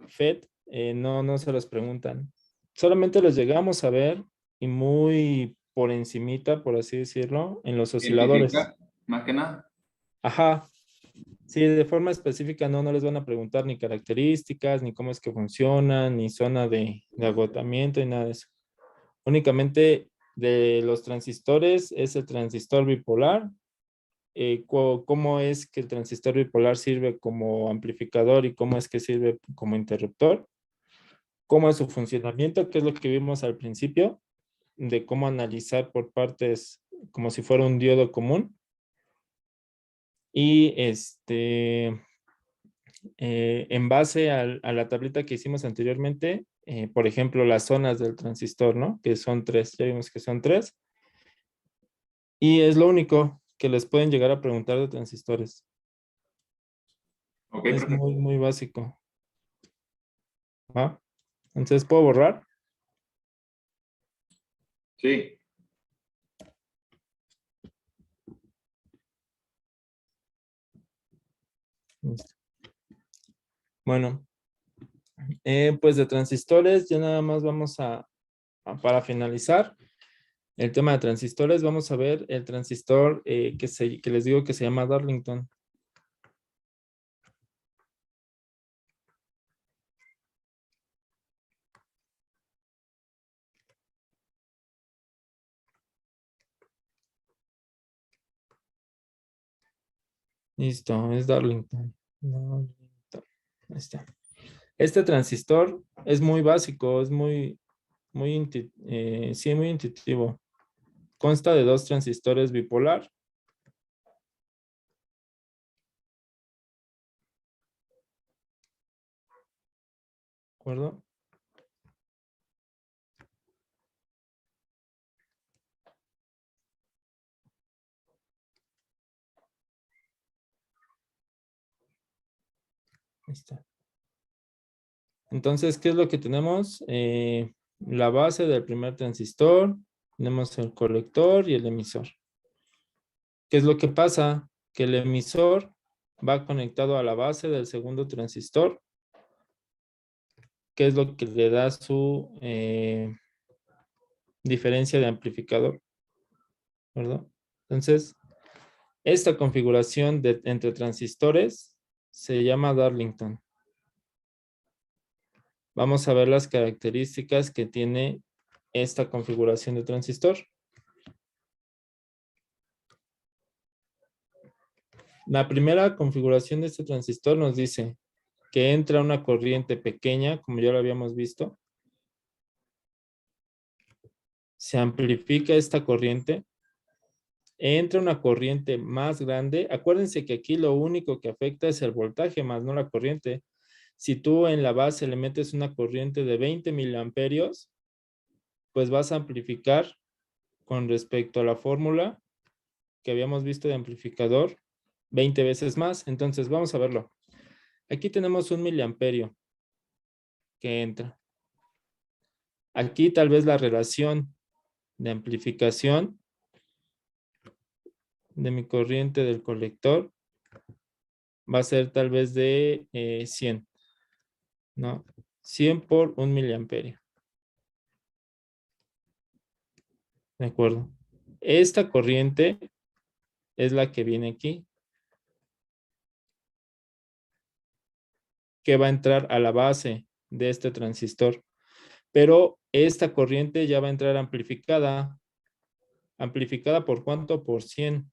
FET, no se los preguntan. Solamente los llegamos a ver y muy por encimita, por así decirlo, en los osciladores. Científica, más que nada. Ajá. Sí, de forma específica no les van a preguntar ni características, ni cómo es que funcionan, ni zona de agotamiento, ni nada de eso. Únicamente de los transistores es el transistor bipolar, cómo es que el transistor bipolar sirve como amplificador y cómo es que sirve como interruptor, cómo es su funcionamiento, que es lo que vimos al principio, de cómo analizar por partes como si fuera un diodo común. Y en base a la tablita que hicimos anteriormente, por ejemplo, las zonas del transistor, ¿no? Que son 3, ya vimos que son 3. Y es lo único que les pueden llegar a preguntar de transistores. Ok, Es profe. muy, muy básico. ¿Va? Entonces, ¿puedo borrar? Sí. Listo. Bueno, pues de transistores, ya nada más vamos para finalizar el tema de transistores, vamos a ver el transistor que les digo que se llama Darlington. Listo, es Darlington. Darlington. Ahí está. Este transistor es muy básico, es sí, muy intuitivo. Consta de 2 transistores bipolar. ¿De acuerdo? Ahí está. Entonces, ¿qué es lo que tenemos? La base del primer transistor, tenemos el colector y el emisor. ¿Qué es lo que pasa? Que el emisor va conectado a la base del segundo transistor, que es lo que le da su diferencia de amplificador, ¿verdad? Entonces, esta configuración entre transistores se llama Darlington. Vamos a ver las características que tiene esta configuración de transistor. La primera configuración de este transistor nos dice que entra una corriente pequeña, como ya lo habíamos visto. Se amplifica esta corriente. Entra una corriente más grande. Acuérdense que aquí lo único que afecta es el voltaje, más no la corriente. Si tú en la base le metes una corriente de 20 miliamperios, pues vas a amplificar con respecto a la fórmula que habíamos visto de amplificador 20 veces más. Entonces vamos a verlo. Aquí tenemos 1 miliamperio que entra. Aquí tal vez la relación de amplificación de mi corriente del colector va a ser tal vez de 100, ¿no? 100 por 1 miliamperio. ¿De acuerdo? Esta corriente es la que viene aquí, que va a entrar a la base de este transistor. Pero esta corriente ya va a entrar amplificada. ¿Amplificada por cuánto? Por 100.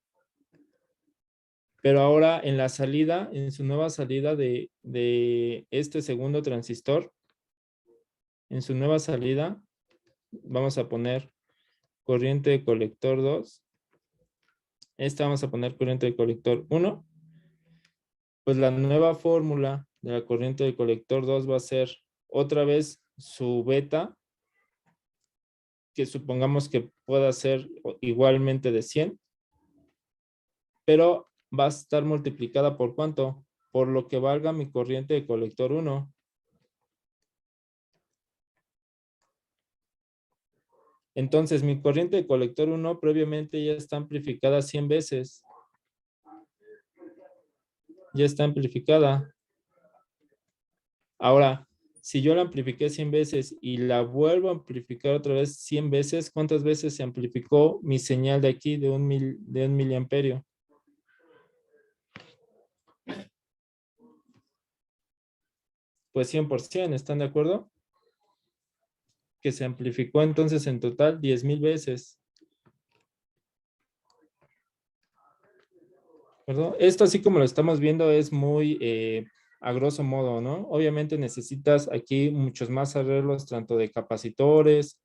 Pero ahora en la salida, en su nueva salida de este segundo transistor, en su nueva salida, vamos a poner corriente de colector 2. Esta vamos a poner corriente de colector 1. Pues la nueva fórmula de la corriente de colector 2 va a ser otra vez su beta, que supongamos que pueda ser igualmente de 100, pero va a estar multiplicada por ¿cuánto? Por lo que valga mi corriente de colector 1. Entonces, mi corriente de colector 1 previamente ya está amplificada 100 veces. Ya está amplificada. Ahora, si yo la amplifiqué 100 veces y la vuelvo a amplificar otra vez 100 veces, ¿cuántas veces se amplificó mi señal de aquí de un miliamperio? Pues 100%, ¿están de acuerdo? Que se amplificó entonces en total 10,000 veces. ¿Verdad? Esto así como lo estamos viendo es muy a grosso modo, ¿no? Obviamente necesitas aquí muchos más arreglos, tanto de capacitores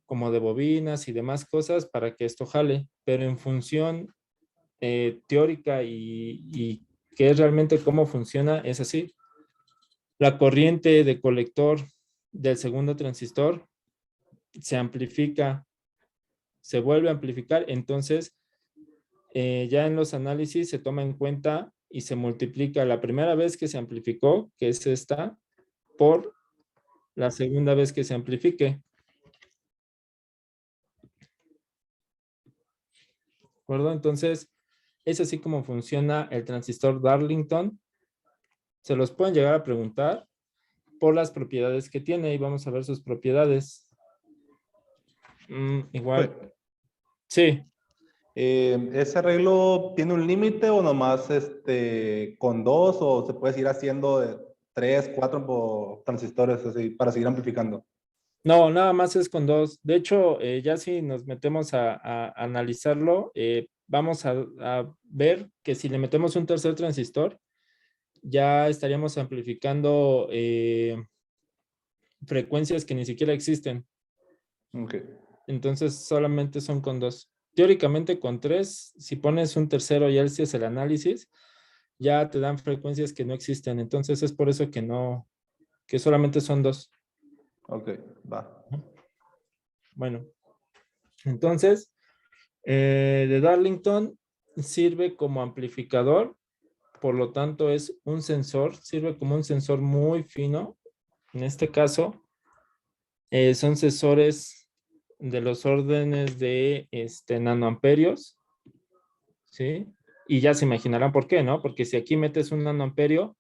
como de bobinas y demás cosas para que esto jale, pero en función teórica y que es realmente cómo funciona, es así. La corriente de colector del segundo transistor se amplifica, se vuelve a amplificar, entonces ya en los análisis se toma en cuenta y se multiplica la primera vez que se amplificó, que es esta, por la segunda vez que se amplifique. ¿De acuerdo? Entonces, es así como funciona el transistor Darlington. Se los pueden llegar a preguntar por las propiedades que tiene y vamos a ver sus propiedades. Igual. Pues, Sí. ¿ese arreglo tiene un límite o nomás con 2 o se puede seguir haciendo de 3, 4 transistores así para seguir amplificando? No, nada más es con 2. De hecho, ya si nos metemos a analizarlo, vamos a ver que si le metemos un tercer transistor, ya estaríamos amplificando frecuencias que ni siquiera existen. Ok. Entonces solamente son con 2. Teóricamente con 3, si pones un tercero y él haces el análisis, ya te dan frecuencias que no existen. Entonces es por eso que no, que solamente son 2. Ok, va. Bueno, entonces de Darlington sirve como amplificador, por lo tanto es un sensor, sirve como un sensor muy fino. En este caso, son sensores de los órdenes de nanoamperios, ¿sí? Y ya se imaginarán por qué, ¿no? Porque si aquí metes un nanoamperio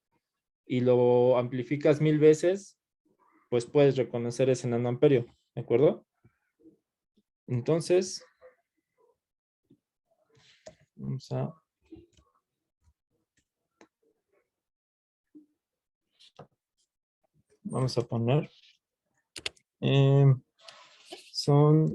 y lo amplificas 1000 veces, pues puedes reconocer ese nanoamperio, ¿de acuerdo? Entonces, vamos a... Vamos a poner... son...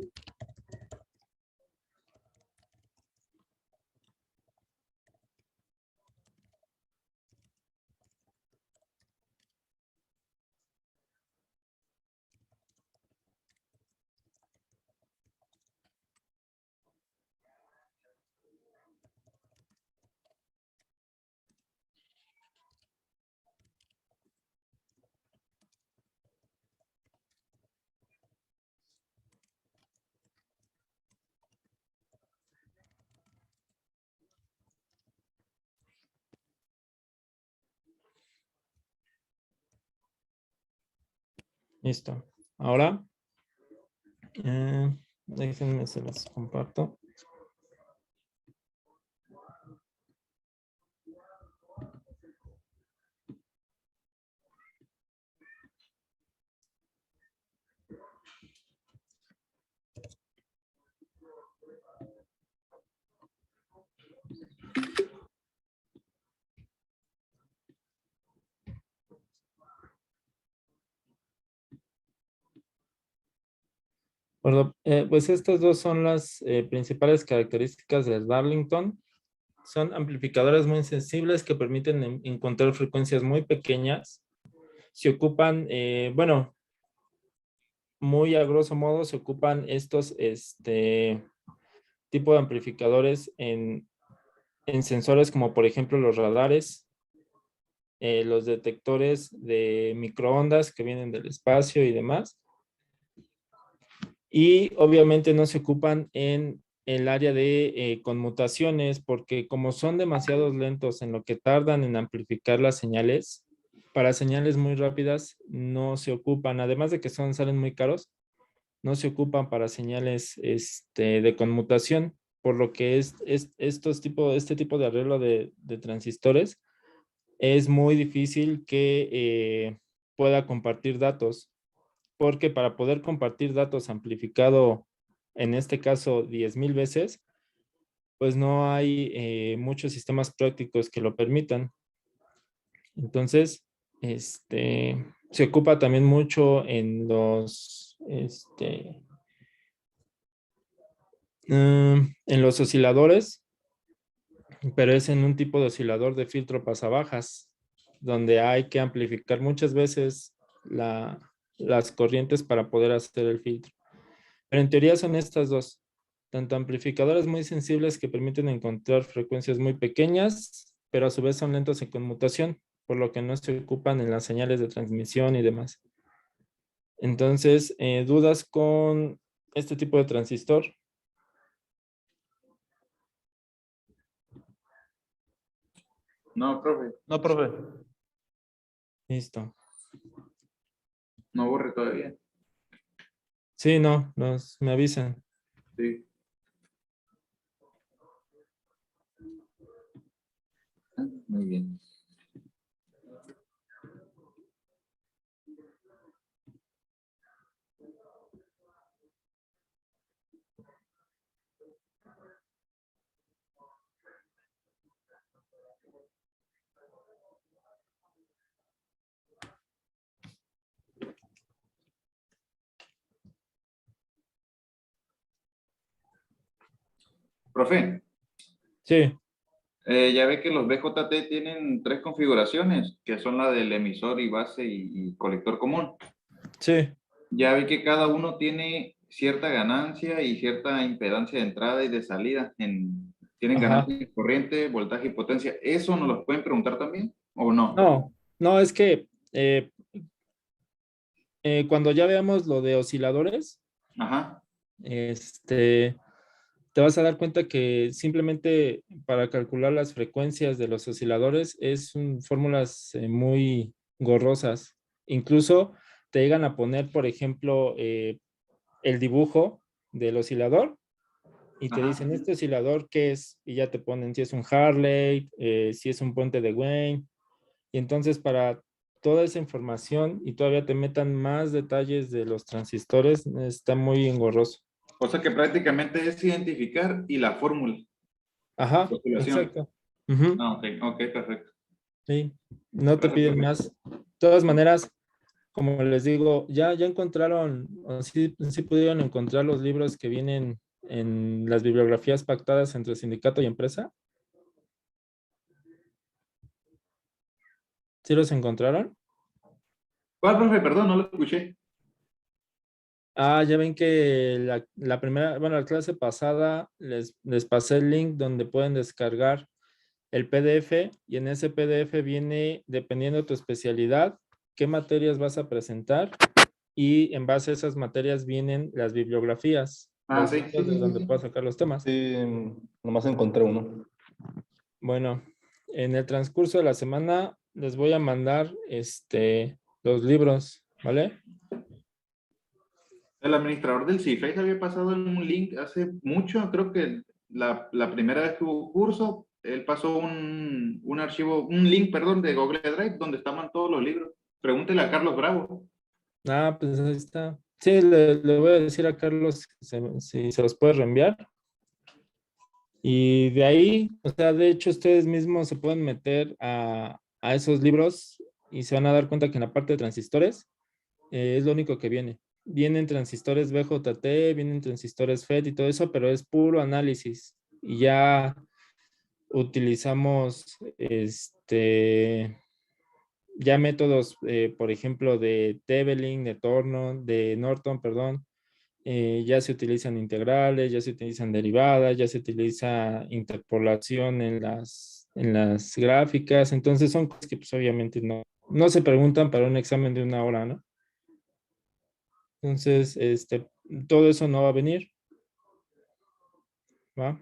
Listo. Ahora, déjenme se las comparto. Bueno, pues estas dos son las principales características del Darlington. Son amplificadores muy sensibles que permiten encontrar frecuencias muy pequeñas. Se ocupan, bueno, muy a grosso modo, se ocupan estos tipo de amplificadores en sensores como por ejemplo los radares, los detectores de microondas que vienen del espacio y demás. Y obviamente no se ocupan en el área de conmutaciones porque como son demasiado lentos en lo que tardan en amplificar las señales, para señales muy rápidas no se ocupan, además de que salen muy caros, no se ocupan para señales de conmutación, por lo que este tipo de arreglo de transistores es muy difícil que pueda compartir datos, porque para poder compartir datos amplificado, en este caso 10,000 veces, pues no hay muchos sistemas prácticos que lo permitan. Entonces, se ocupa también mucho en los osciladores, pero es en un tipo de oscilador de filtro pasabajas, donde hay que amplificar muchas veces las corrientes para poder hacer el filtro. Pero en teoría son estas dos, tanto amplificadores muy sensibles que permiten encontrar frecuencias muy pequeñas, pero a su vez son lentos en conmutación, por lo que no se ocupan en las señales de transmisión y demás. Entonces, ¿dudas con este tipo de transistor? No, profe, No, profe. Listo. no borre todavía. Sí, no, me avisan. Sí. Muy bien. Profe, Sí, Ya ve que los BJT tienen 3 configuraciones, que son la del emisor y base y colector común. Sí, Ya ve que cada uno tiene cierta ganancia y cierta impedancia de entrada y de salida. Tienen ajá. ganancia de corriente, voltaje y potencia. ¿Eso nos lo pueden preguntar también o no? No, no, es que cuando ya veamos lo de osciladores, Ajá. este, te vas a dar cuenta que simplemente para calcular las frecuencias de los osciladores fórmulas muy gorrosas. Incluso te llegan a poner, por ejemplo, el dibujo del oscilador y te Ajá. dicen, ¿este oscilador qué es? Y ya te ponen si es un Hartley, si es un puente de Wayne. Y entonces para toda esa información y todavía te metan más detalles de los transistores, está muy engorroso. O sea que prácticamente es identificar y la fórmula Ajá, de oscilación. exacto. Ujú, Ah, ok, ok, perfecto. sí, no te Gracias, piden profe. más. De todas maneras, como les digo, ya encontraron, o sí pudieron encontrar los libros que vienen en las bibliografías pactadas entre sindicato y empresa. ¿Sí los encontraron? ¿Cuál, profe? Perdón, no lo escuché. Ah, ya ven que la primera, bueno, la clase pasada les pasé el link donde pueden descargar el PDF y en ese PDF viene, dependiendo de tu especialidad, qué materias vas a presentar y en base a esas materias vienen las bibliografías, Ah, los sí, sí, libros de sí, sí, donde sí. puedas sacar los temas. Sí, nomás encontré uno. Bueno, en el transcurso de la semana les voy a mandar los libros, ¿vale? El administrador del CIFEX había pasado en un link hace mucho, creo que la primera vez que hubo curso, él pasó un archivo, un link, perdón, de Google Drive donde estaban todos los libros. Pregúntele a Carlos Bravo. Ah, pues ahí está. Sí, le voy a decir a Carlos si se los puede reenviar. Y de ahí, o sea, de hecho, ustedes mismos se pueden meter a esos libros y se van a dar cuenta que en la parte de transistores es lo único que viene. Vienen transistores BJT, vienen transistores FET y todo eso, pero es puro análisis. Y ya utilizamos ya métodos, por ejemplo, de Tevelin, de Thornton, de Norton, perdón. Ya se utilizan integrales, ya se utilizan derivadas, ya se utiliza interpolación en las gráficas. Entonces son cosas que pues obviamente no se preguntan para un examen de una hora, ¿no? Entonces, todo eso no va a venir, ¿va?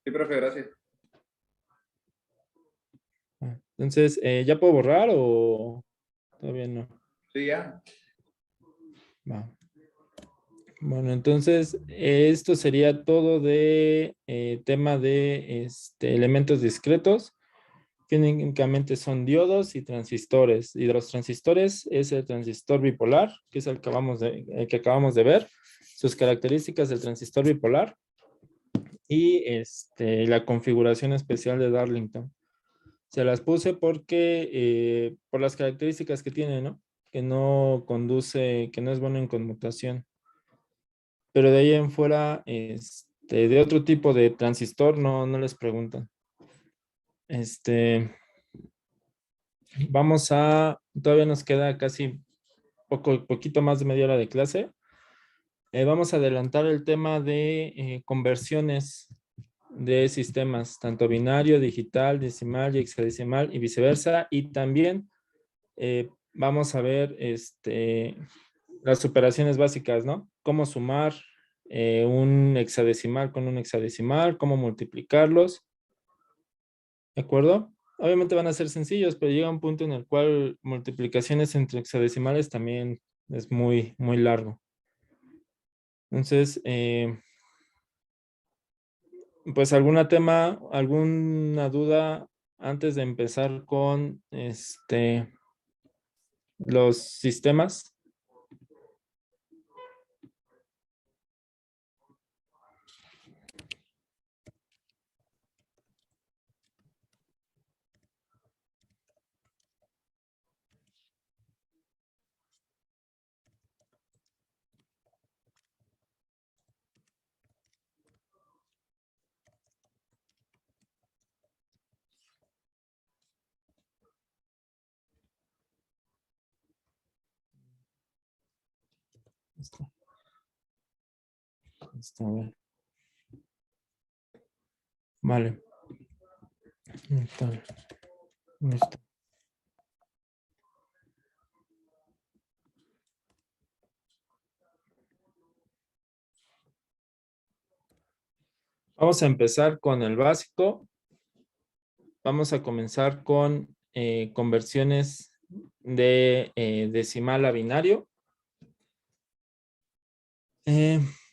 Sí, profe, gracias. Entonces, ¿ya puedo borrar o todavía no? Sí, ya. Va. Bueno, entonces, esto sería todo de tema de elementos discretos. Técnicamente son diodos y transistores. Y de los transistores es el transistor bipolar, que es el que acabamos de ver. Sus características del transistor bipolar y la configuración especial de Darlington. Se las puse porque, por las características que tiene, ¿no? Que no conduce, que no es bueno en conmutación. Pero de ahí en fuera, de otro tipo de transistor, no les preguntan. Todavía nos queda casi poquito más de media hora de clase. Vamos a adelantar el tema de conversiones de sistemas, tanto binario, digital, decimal y hexadecimal y viceversa. Y también vamos a ver las operaciones básicas, ¿no? Cómo sumar un hexadecimal con un hexadecimal, cómo multiplicarlos, ¿de acuerdo? Obviamente van a ser sencillos, pero llega un punto en el cual multiplicaciones entre hexadecimales también es muy, muy largo. Entonces, pues alguna duda antes de empezar con los sistemas. Listo. Listo, a ver. Vale. Listo. Listo. Vamos a empezar con el básico. Vamos a comenzar con conversiones de decimal a binario.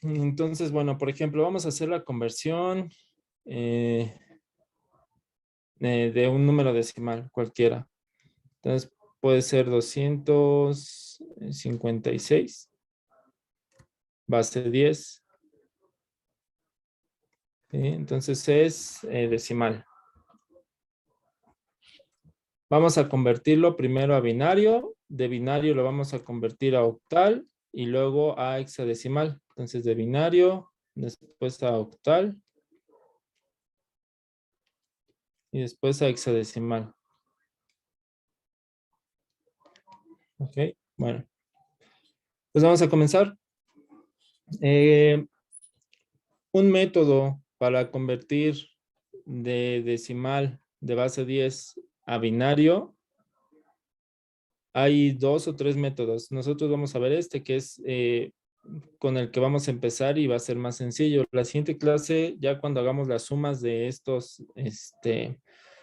Entonces, bueno, por ejemplo, vamos a hacer la conversión de un número decimal cualquiera. Entonces, puede ser 256, base 10. ¿Sí? Entonces es decimal. Vamos a convertirlo primero a binario. De binario lo vamos a convertir a octal y luego a hexadecimal. Entonces de binario, después a octal y después a hexadecimal. Ok, bueno. Pues vamos a comenzar. Un método para convertir de decimal de base 10 a binario. Hay 2 o 3 métodos. Nosotros vamos a ver este que es con el que vamos a empezar y va a ser más sencillo. La siguiente clase, ya cuando hagamos las sumas de estos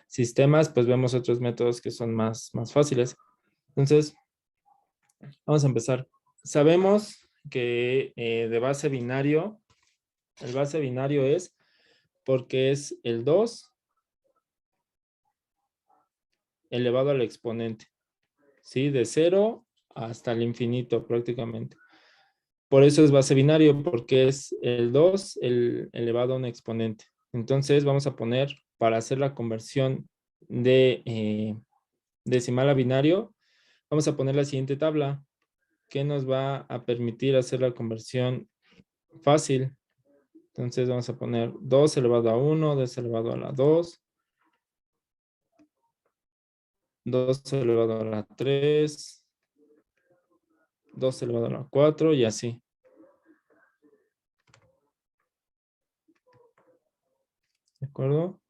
sistemas, pues vemos otros métodos que son más fáciles. Entonces, vamos a empezar. Sabemos que de base binario, el base binario es porque es el 2 elevado al exponente. ¿Sí? De 0 hasta el infinito prácticamente. Por eso es base binario, porque es el 2 elevado a un exponente. Entonces vamos a poner, para hacer la conversión de decimal a binario, vamos a poner la siguiente tabla, que nos va a permitir hacer la conversión fácil. Entonces vamos a poner 2 elevado a 1, 2 elevado a la 2, 2 elevado a la 3, 2 elevado a la 4 y así. ¿De acuerdo?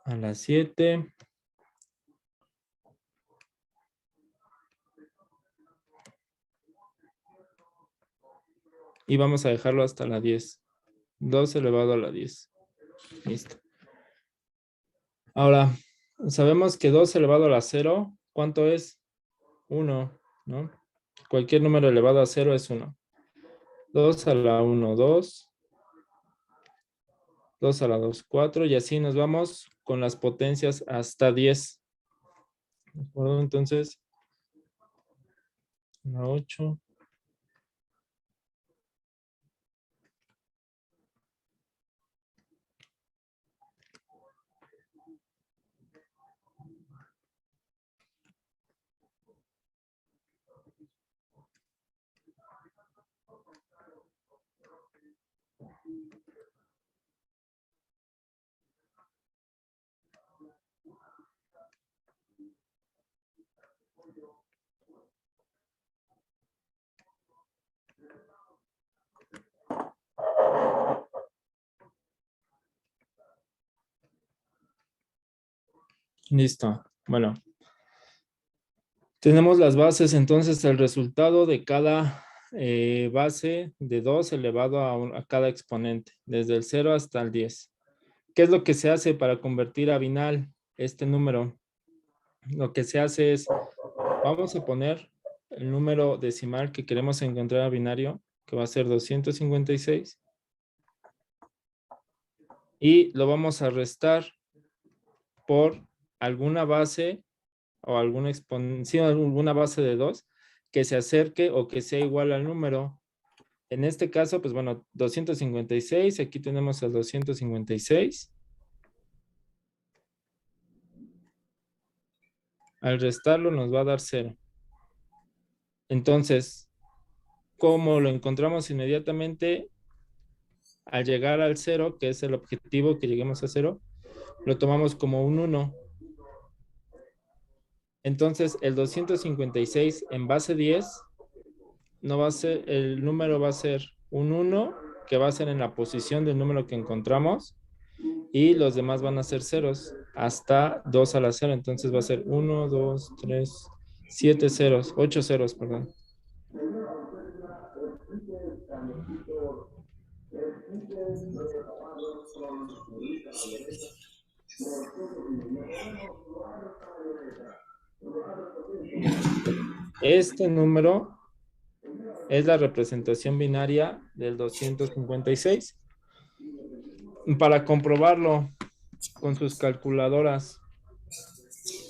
A la 7. Y vamos a dejarlo hasta la 10. 2 elevado a la 10. Listo. Ahora, sabemos que 2 elevado a la 0, ¿cuánto es? 1, ¿no? Cualquier número elevado a 0 es 1. 2 a la 1, 2. 2 a la 2, 4. Y así nos vamos con las potencias hasta 10. ¿De acuerdo? Entonces, la 8. Listo. Bueno. Tenemos las bases, entonces el resultado de cada base de 2 elevado a cada exponente, desde el 0 hasta el 10. ¿Qué es lo que se hace para convertir a binal este número? Lo que se hace es, vamos a poner el número decimal que queremos encontrar a binario, que va a ser 256. Y lo vamos a restar por alguna base o alguna base de 2 que se acerque o que sea igual al número. En este caso, pues bueno, 256, aquí tenemos el 256. Al restarlo nos va a dar 0. Entonces, ¿cómo lo encontramos inmediatamente? Al llegar al 0, que es el objetivo, que lleguemos a 0, lo tomamos como un 1. Entonces, el 256 en base 10 no va a ser, el número va a ser un 1, que va a ser en la posición del número que encontramos, y los demás van a ser ceros hasta 2 a la 0. Entonces va a ser 1, 2, 3, 7 ceros, 8 ceros, perdón. Este número es la representación binaria del 256. Para comprobarlo con sus calculadoras,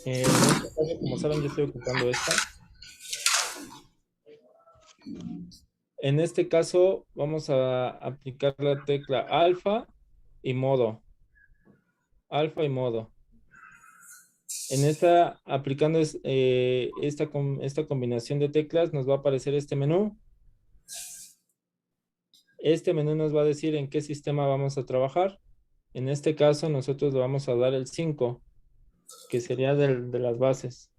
en este caso, como saben, yo estoy ocupando esta. En este caso, vamos a aplicar la tecla alfa y modo. Alfa y modo. En esta, aplicando esta combinación de teclas, nos va a aparecer este menú. Este menú nos va a decir en qué sistema vamos a trabajar. En este caso, nosotros le vamos a dar el 5, que sería de las bases.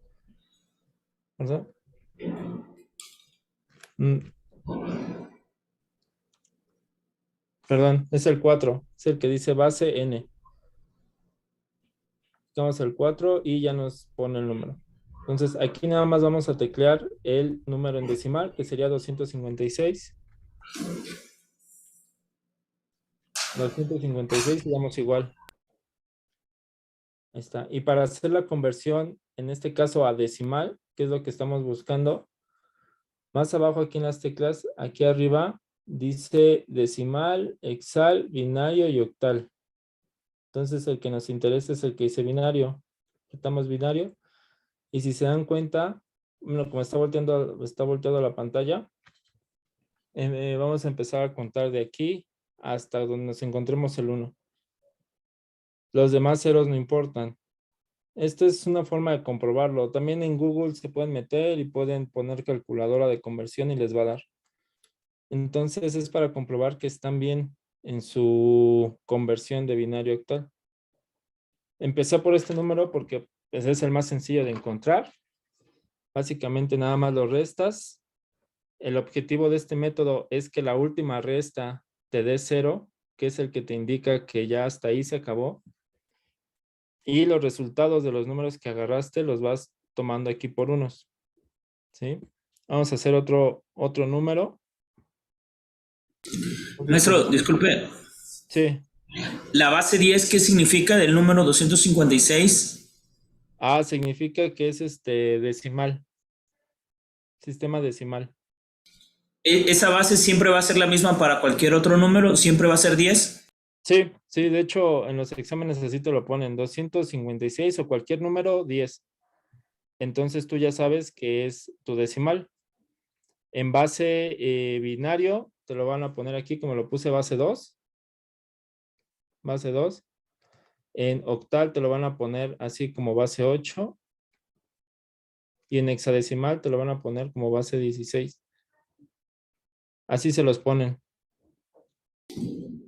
¿Verdad? Perdón, es el 4, es el que dice base N. Damos el 4 y ya nos pone el número. Entonces, aquí nada más vamos a teclear el número en decimal, que sería 256. 256 y damos igual. Ahí está. Y para hacer la conversión, en este caso a decimal, que es lo que estamos buscando, más abajo aquí en las teclas, aquí arriba, dice decimal, hexal, binario y octal. Entonces, el que nos interesa es el que dice binario. Quitamos binario. Y si se dan cuenta, bueno, como está volteado la pantalla, vamos a empezar a contar de aquí hasta donde nos encontremos el 1. Los demás ceros no importan. Esta es una forma de comprobarlo. También en Google se pueden meter y pueden poner calculadora de conversión y les va a dar. Entonces es para comprobar que están bien en su conversión de binario octal. Empecé por este número porque pues, es el más sencillo de encontrar. Básicamente nada más lo restas. El objetivo de este método es que la última resta te dé 0, que es el que te indica que ya hasta ahí se acabó. Y los resultados de los números que agarraste los vas tomando aquí por unos. ¿Sí? Vamos a hacer otro número. Maestro, disculpe. Sí. ¿La base 10 qué significa del número 256? Significa que es decimal. Sistema decimal. ¿Esa base siempre va a ser la misma para cualquier otro número? ¿Siempre va a ser 10? Sí, sí, de hecho en los exámenes así te lo ponen, 256 o cualquier número, 10. Entonces tú ya sabes que es tu decimal. En base binario, te lo van a poner aquí como lo puse base 2. Base 2. En octal te lo van a poner así como base 8. Y en hexadecimal te lo van a poner como base 16. Así se los ponen.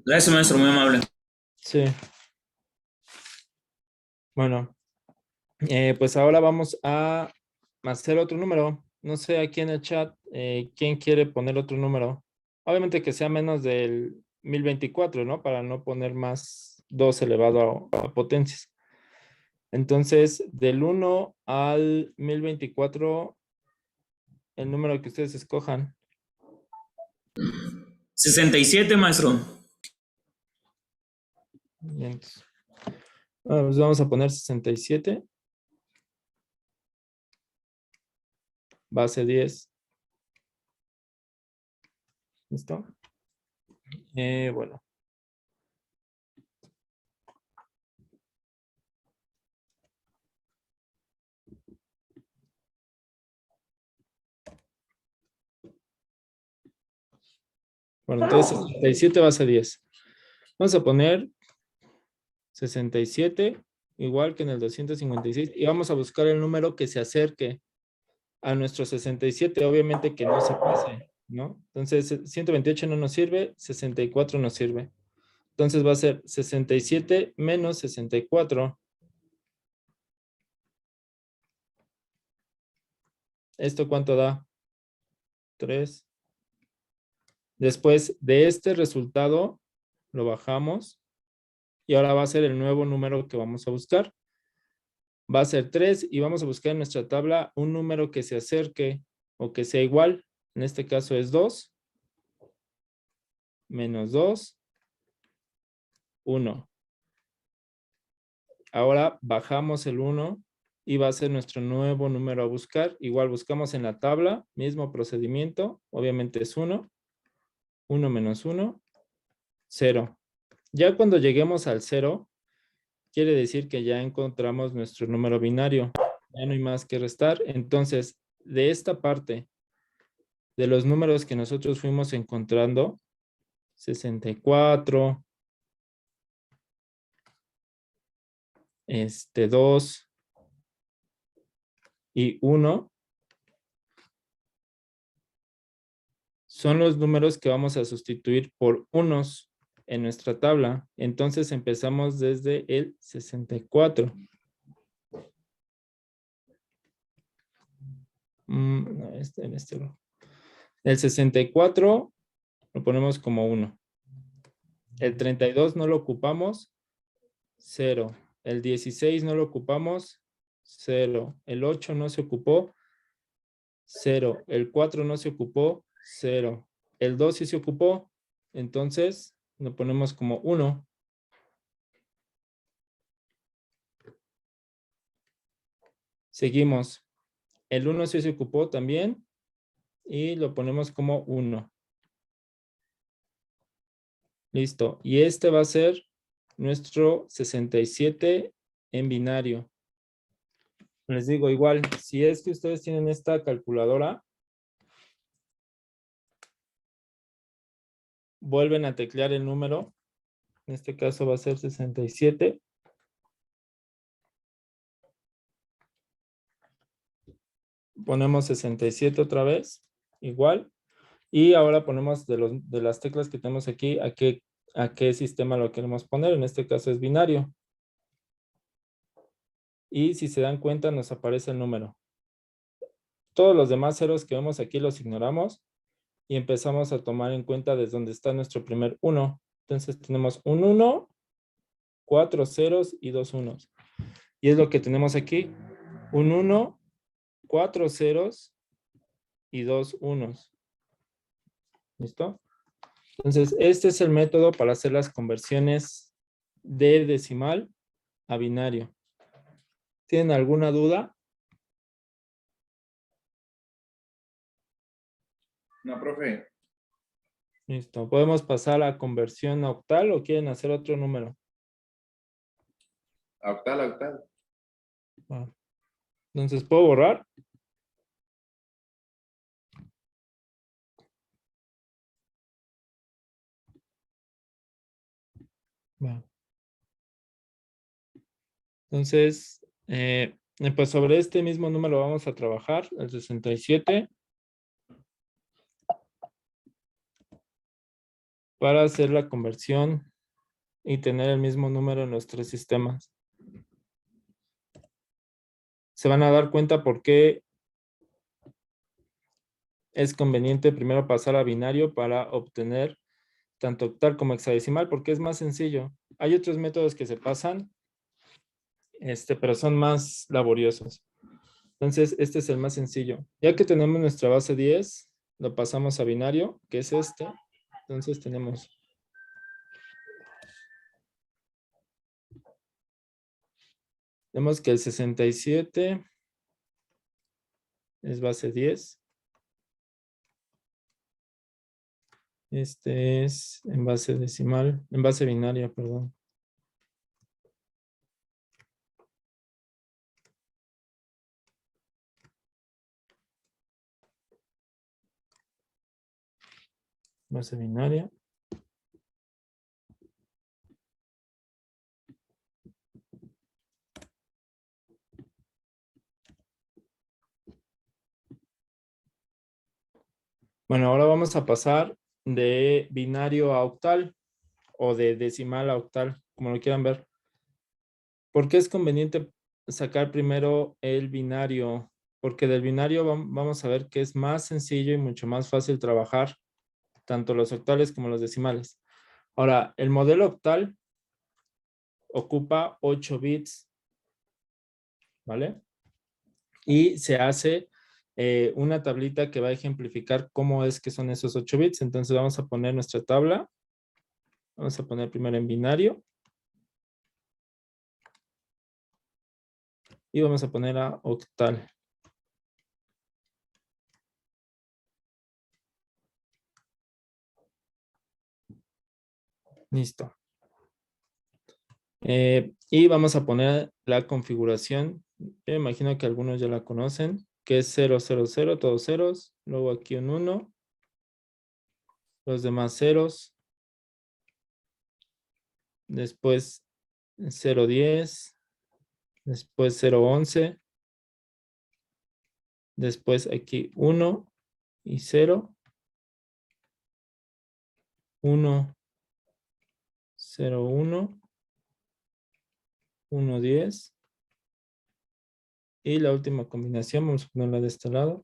Gracias, maestro, muy amable. Sí. Bueno, pues ahora vamos a hacer otro número. No sé aquí en el chat quién quiere poner otro número. Obviamente que sea menos del 1024, ¿no? Para no poner más 2 elevado a potencias. Entonces, del 1 al 1024, el número que ustedes escojan. 67, maestro. Bien. Pues vamos a poner 67. Base 10. ¿Listo? Bueno. Bueno, entonces 67 base 10. Vamos a poner 67, igual que en el 256, y vamos a buscar el número que se acerque a nuestro 67, obviamente que no se pase, ¿no? Entonces 128 no nos sirve, 64 nos sirve. Entonces va a ser 67 menos 64. ¿Esto cuánto da? 3, Después de este resultado, lo bajamos y ahora va a ser el nuevo número que vamos a buscar. Va a ser 3 y vamos a buscar en nuestra tabla un número que se acerque o que sea igual. En este caso es 2, menos 2, 1. Ahora bajamos el 1 y va a ser nuestro nuevo número a buscar. Igual buscamos en la tabla, mismo procedimiento. Obviamente es 1. 1 menos 1, 0. Ya cuando lleguemos al 0, quiere decir que ya encontramos nuestro número binario. Ya no hay más que restar. Entonces, de esta parte, de los números que nosotros fuimos encontrando, 64, 2 y 1, son los números que vamos a sustituir por unos en nuestra tabla. Entonces empezamos desde el 64. No, no. El 64 lo ponemos como 1. El 32 no lo ocupamos, 0. El 16 no lo ocupamos, 0. El 8 no se ocupó, 0. El 4 no se ocupó, 0. El 2 sí se ocupó, entonces lo ponemos como 1. Seguimos. El 1 sí se ocupó también y lo ponemos como 1. Listo. Y este va a ser nuestro 67 en binario. Les digo igual, si es que ustedes tienen esta calculadora, vuelven a teclear el número. En este caso va a ser 67. Ponemos 67 otra vez, igual. Y ahora ponemos de las teclas que tenemos aquí, a qué sistema lo queremos poner. En este caso es binario. Y si se dan cuenta, nos aparece el número. Todos los demás ceros que vemos aquí los ignoramos y empezamos a tomar en cuenta desde donde está nuestro primer 1. Entonces tenemos un 1, 4 ceros y 2 unos. Y es lo que tenemos aquí. Un 1, 4 ceros y 2 unos. ¿Listo? Entonces, este es el método para hacer las conversiones de decimal a binario. ¿Tienen alguna duda? No, profe. Listo. ¿Podemos pasar a conversión a octal o quieren hacer otro número? A octal, a octal. Ah. Entonces, ¿puedo borrar? Va. Entonces, pues sobre este mismo número vamos a trabajar, el 67, para hacer la conversión y tener el mismo número en los tres sistemas. Se van a dar cuenta por qué es conveniente primero pasar a binario para obtener tanto octal como hexadecimal, porque es más sencillo. Hay otros métodos que se pasan, pero son más laboriosos. Entonces, este es el más sencillo. Ya que tenemos nuestra base 10, lo pasamos a binario, que es este. Entonces tenemos que el 67 es base 10. Este es en base decimal, en base binaria, perdón. Base binaria. Bueno, ahora vamos a pasar de binario a octal o de decimal a octal, como lo quieran ver. ¿Por qué es conveniente sacar primero el binario? Porque del binario vamos a ver que es más sencillo y mucho más fácil trabajar tanto los octales como los decimales. Ahora, el modelo octal ocupa 8 bits, ¿vale? Y se hace una tablita que va a ejemplificar cómo es que son esos 8 bits. Entonces vamos a poner nuestra tabla. Vamos a poner primero en binario. Y vamos a poner a octal. Listo. Y vamos a poner la configuración. Yo imagino que algunos ya la conocen, que es 0, 0, 0, todos ceros. Luego aquí un 1. Los demás ceros. Después 0, 10. Después 0, 11. Después aquí 1 y 0. 1, 0, 1. 1, 10. Y la última combinación, vamos a ponerla de este lado.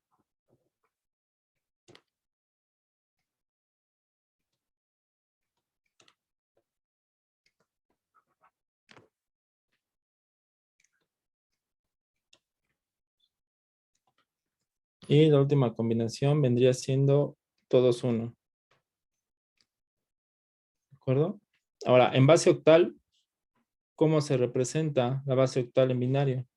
Y la última combinación vendría siendo todos 1. ¿De acuerdo? Ahora, en base octal, ¿cómo se representa la base octal en binario?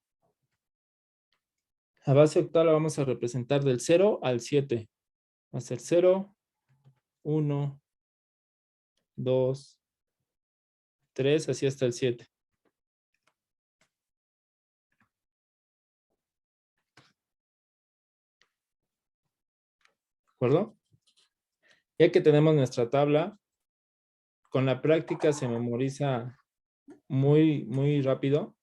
La base octal la vamos a representar del 0 al 7. Va a ser 0, 1, 2, 3, así hasta el 7. ¿De acuerdo? Ya que tenemos nuestra tabla, con la práctica se memoriza muy, muy rápido.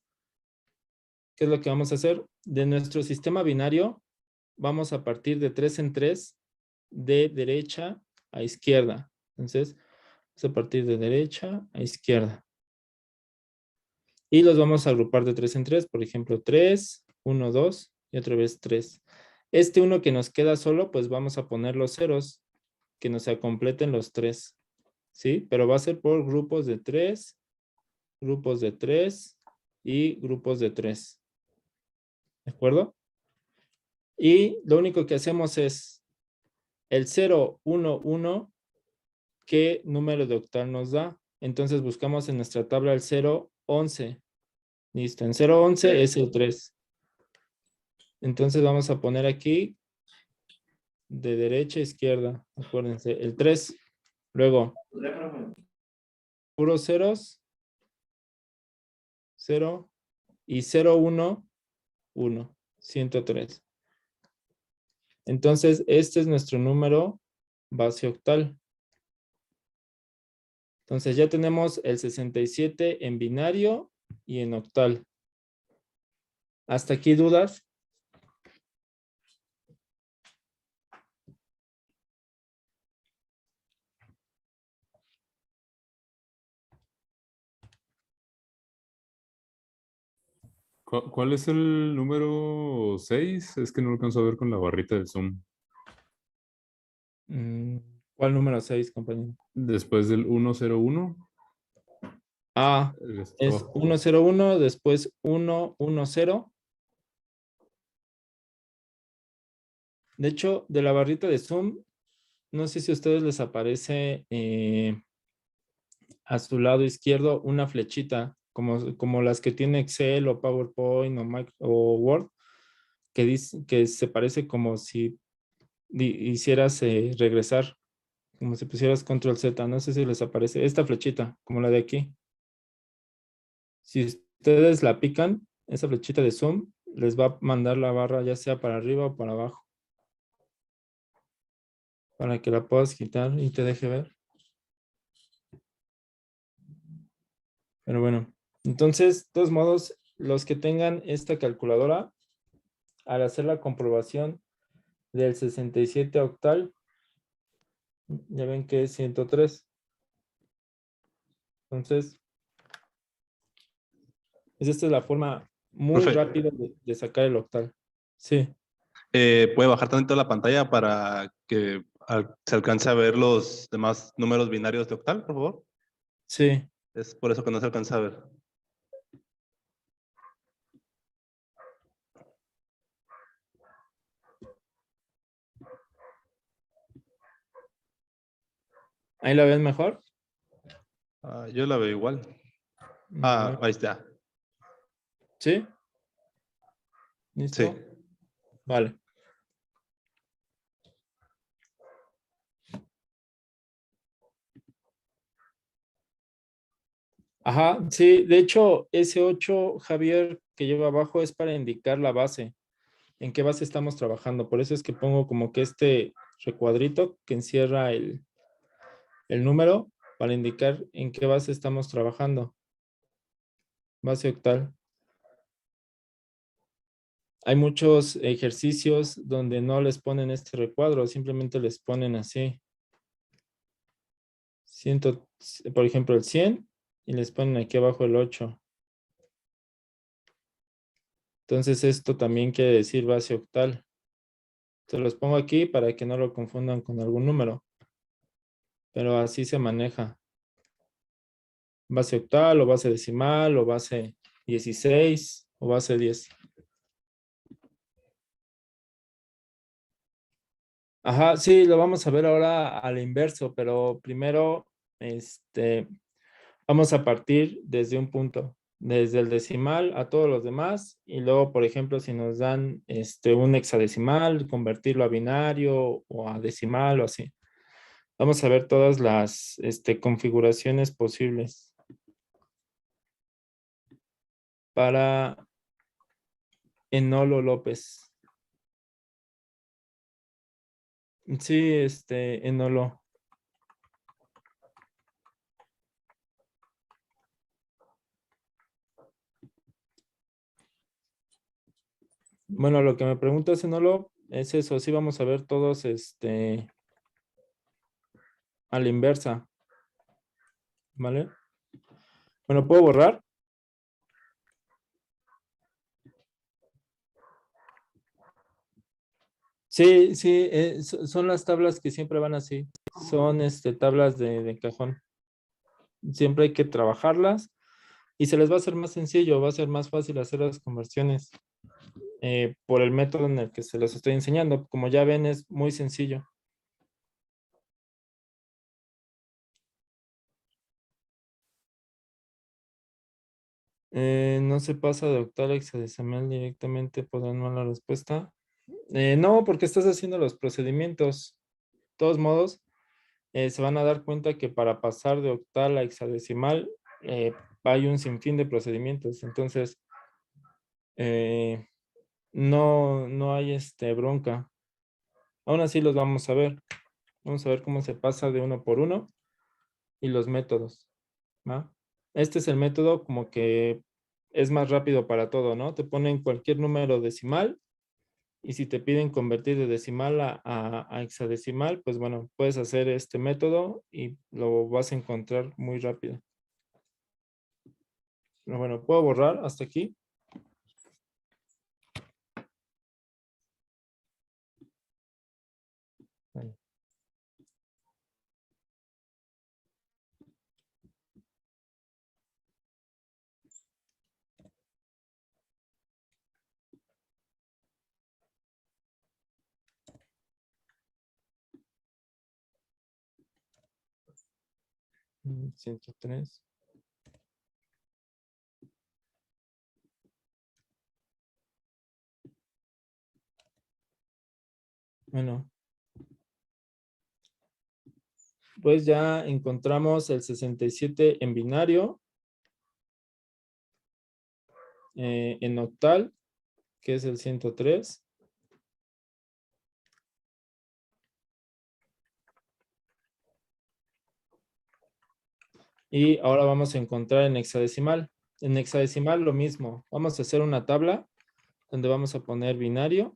¿Qué es lo que vamos a hacer? De nuestro sistema binario, vamos a partir de 3 en 3, de derecha a izquierda. Entonces, vamos a partir de derecha a izquierda. Y los vamos a agrupar de 3 en 3. Por ejemplo, 3, 1, 2 y otra vez 3. Este 1 que nos queda solo, pues vamos a poner los ceros, que nos completen los 3. ¿Sí? Pero va a ser por grupos de 3 y grupos de 3. ¿De acuerdo? Y lo único que hacemos es el 0, 1, 1, ¿qué número de octal nos da? Entonces buscamos en nuestra tabla el 0, 11. Listo, en 0, 11 es el 3. Entonces vamos a poner aquí de derecha a izquierda, acuérdense, el 3. Luego, puros ceros, 0 y 0, 1, 1, 103. Entonces, este es nuestro número base octal. Entonces, ya tenemos el 67 en binario y en octal. ¿Hasta aquí dudas? ¿Cuál es el número 6? Es que no lo alcanzo a ver con la barrita del Zoom. ¿Cuál número 6, compañero? Después del 101. Ah, es 101, después 110. De hecho, de la barrita de Zoom, no sé si a ustedes les aparece a su lado izquierdo una flechita, como las que tiene Excel o PowerPoint o Word, que dice que se parece como si hicieras regresar, como si pusieras control Z. No sé si les aparece esta flechita, como la de aquí. Si ustedes la pican, esa flechita de Zoom, les va a mandar la barra ya sea para arriba o para abajo, para que la puedas quitar y te deje ver. Pero bueno, entonces, de todos modos, los que tengan esta calculadora, al hacer la comprobación del 67 octal, ya ven que es 103. Entonces, esta es la forma muy Profe. rápida de sacar el octal. Sí. ¿Puede bajar tanto la pantalla para que ¿Se alcanza a ver los demás números binarios de octal, por favor? Sí. Es por eso que no se alcanza a ver. ¿Ahí la ven mejor? Yo la veo igual. A ver. Ahí está. ¿Sí? ¿Listo? Sí. Vale. Ajá, sí, de hecho, ese 8, Javier, que lleva abajo es para indicar la base, en qué base estamos trabajando. Por eso es que pongo como que este recuadrito que encierra el número para indicar en qué base estamos trabajando. Base octal. Hay muchos ejercicios donde no les ponen este recuadro, simplemente les ponen así. Por ejemplo, el 100 y les ponen aquí abajo el 8. Entonces esto también quiere decir base octal. Se los pongo aquí para que no lo confundan con algún número. Pero así se maneja. Base octal o base decimal o base 16 o base 10. Ajá, sí, lo vamos a ver ahora al inverso, pero primero vamos a partir desde un punto, desde el decimal a todos los demás, y luego, por ejemplo, si nos dan un hexadecimal, convertirlo a binario o a decimal o así. Vamos a ver todas las configuraciones posibles para Enolo López. Sí, Enolo. Bueno, lo que me preguntas, Enolo, es eso. Sí, vamos a ver todos a la inversa. ¿Vale? Bueno, ¿puedo borrar? Sí, sí, son las tablas que siempre van así. Son tablas de cajón. Siempre hay que trabajarlas y se les va a hacer más sencillo, va a ser más fácil hacer las conversiones por el método en el que se los estoy enseñando. Como ya ven, es muy sencillo. No se pasa de octal a hexadecimal directamente, podrán dar la respuesta. No, porque estás haciendo los procedimientos. De todos modos, se van a dar cuenta que para pasar de octal a hexadecimal hay un sinfín de procedimientos. Entonces, no hay bronca. Aún así los vamos a ver. Vamos a ver cómo se pasa de uno por uno y los métodos. ¿Va? Este es el método como que es más rápido para todo, ¿no? Te ponen cualquier número decimal y si te piden convertir de decimal a hexadecimal, pues bueno, puedes hacer este método y lo vas a encontrar muy rápido. Pero bueno, ¿puedo borrar hasta aquí? Ahí. Mm, 103. Bueno, pues ya encontramos el 67 en binario, en octal, que es el 103. Y ahora vamos a encontrar en hexadecimal. En hexadecimal lo mismo. Vamos a hacer una tabla donde vamos a poner binario.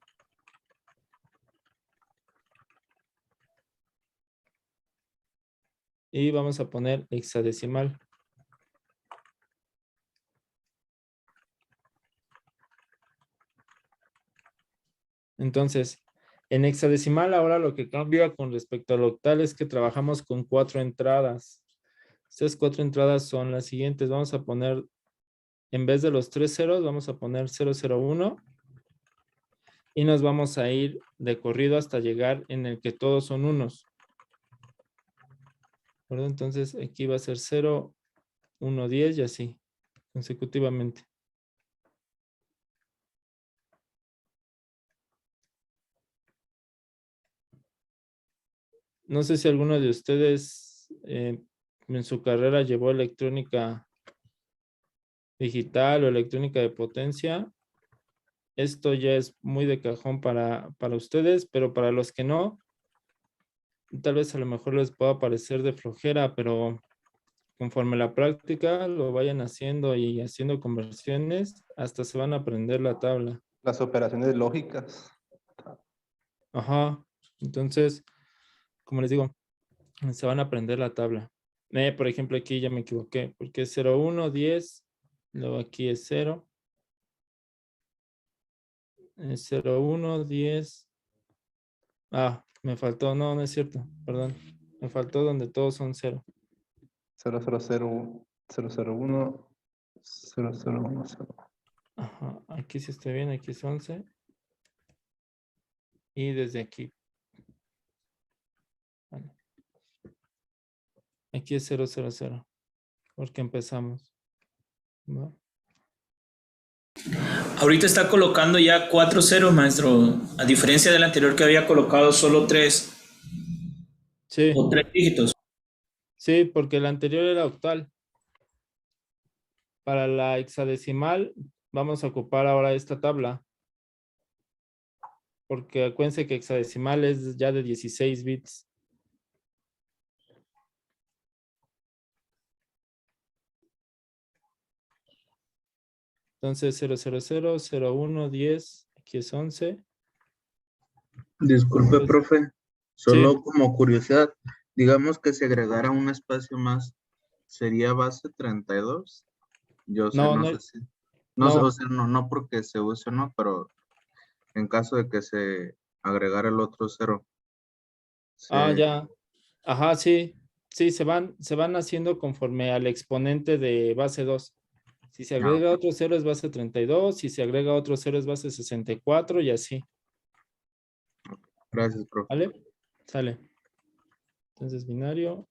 Y vamos a poner hexadecimal. Entonces, En hexadecimal ahora lo que cambia con respecto al octal es que trabajamos con 4 entradas. Estas 4 entradas son las siguientes. Vamos a poner, en vez de los 3 ceros, vamos a poner 001 y nos vamos a ir de corrido hasta llegar en el que todos son unos. ¿Verdad? Entonces aquí va a ser 0, 1, 10 y así, consecutivamente. No sé si alguno de ustedes en su carrera llevó electrónica digital o electrónica de potencia. Esto ya es muy de cajón para ustedes, pero para los que no, tal vez a lo mejor les pueda parecer de flojera, pero conforme la práctica lo vayan haciendo y haciendo conversiones, hasta se van a aprender la tabla. Las operaciones lógicas. Ajá. Entonces, como les digo, se van a aprender la tabla. Por ejemplo, aquí ya me equivoqué, porque es 0, 1, 10, luego aquí es 0. Es 0, 1, 10. Ah, me faltó, no, no es cierto, perdón. Me faltó donde todos son 0. 000, 001, 0010. Ajá, aquí sí estoy bien, aquí es 11. Y desde aquí. Vale. Aquí es 000, porque empezamos. ¿No? Ahorita está colocando ya 4 ceros, maestro. A diferencia del anterior que había colocado solo 3 Sí, o 3 dígitos. sí, porque el anterior era octal. Para la hexadecimal vamos a ocupar ahora esta tabla. Porque acuérdense que hexadecimal es ya de 16 bits. Entonces 000, 01, 10, aquí es 11. Disculpe, Entonces, profe, sí, solo como curiosidad, digamos que si agregara un espacio más, ¿sería base 32? Yo sé, no, no no, sé si, no sé, o no. sea, no porque se use o no, pero en caso de que se agregara el otro cero, Ah, se, ya. Ajá, sí. Sí, se van haciendo conforme al exponente de base 2. Si se ah, agrega ok, otro 0 es base 32, si se agrega otro 0 es base 64 y así. gracias, profe. ¿Vale? Sale. Entonces, binario.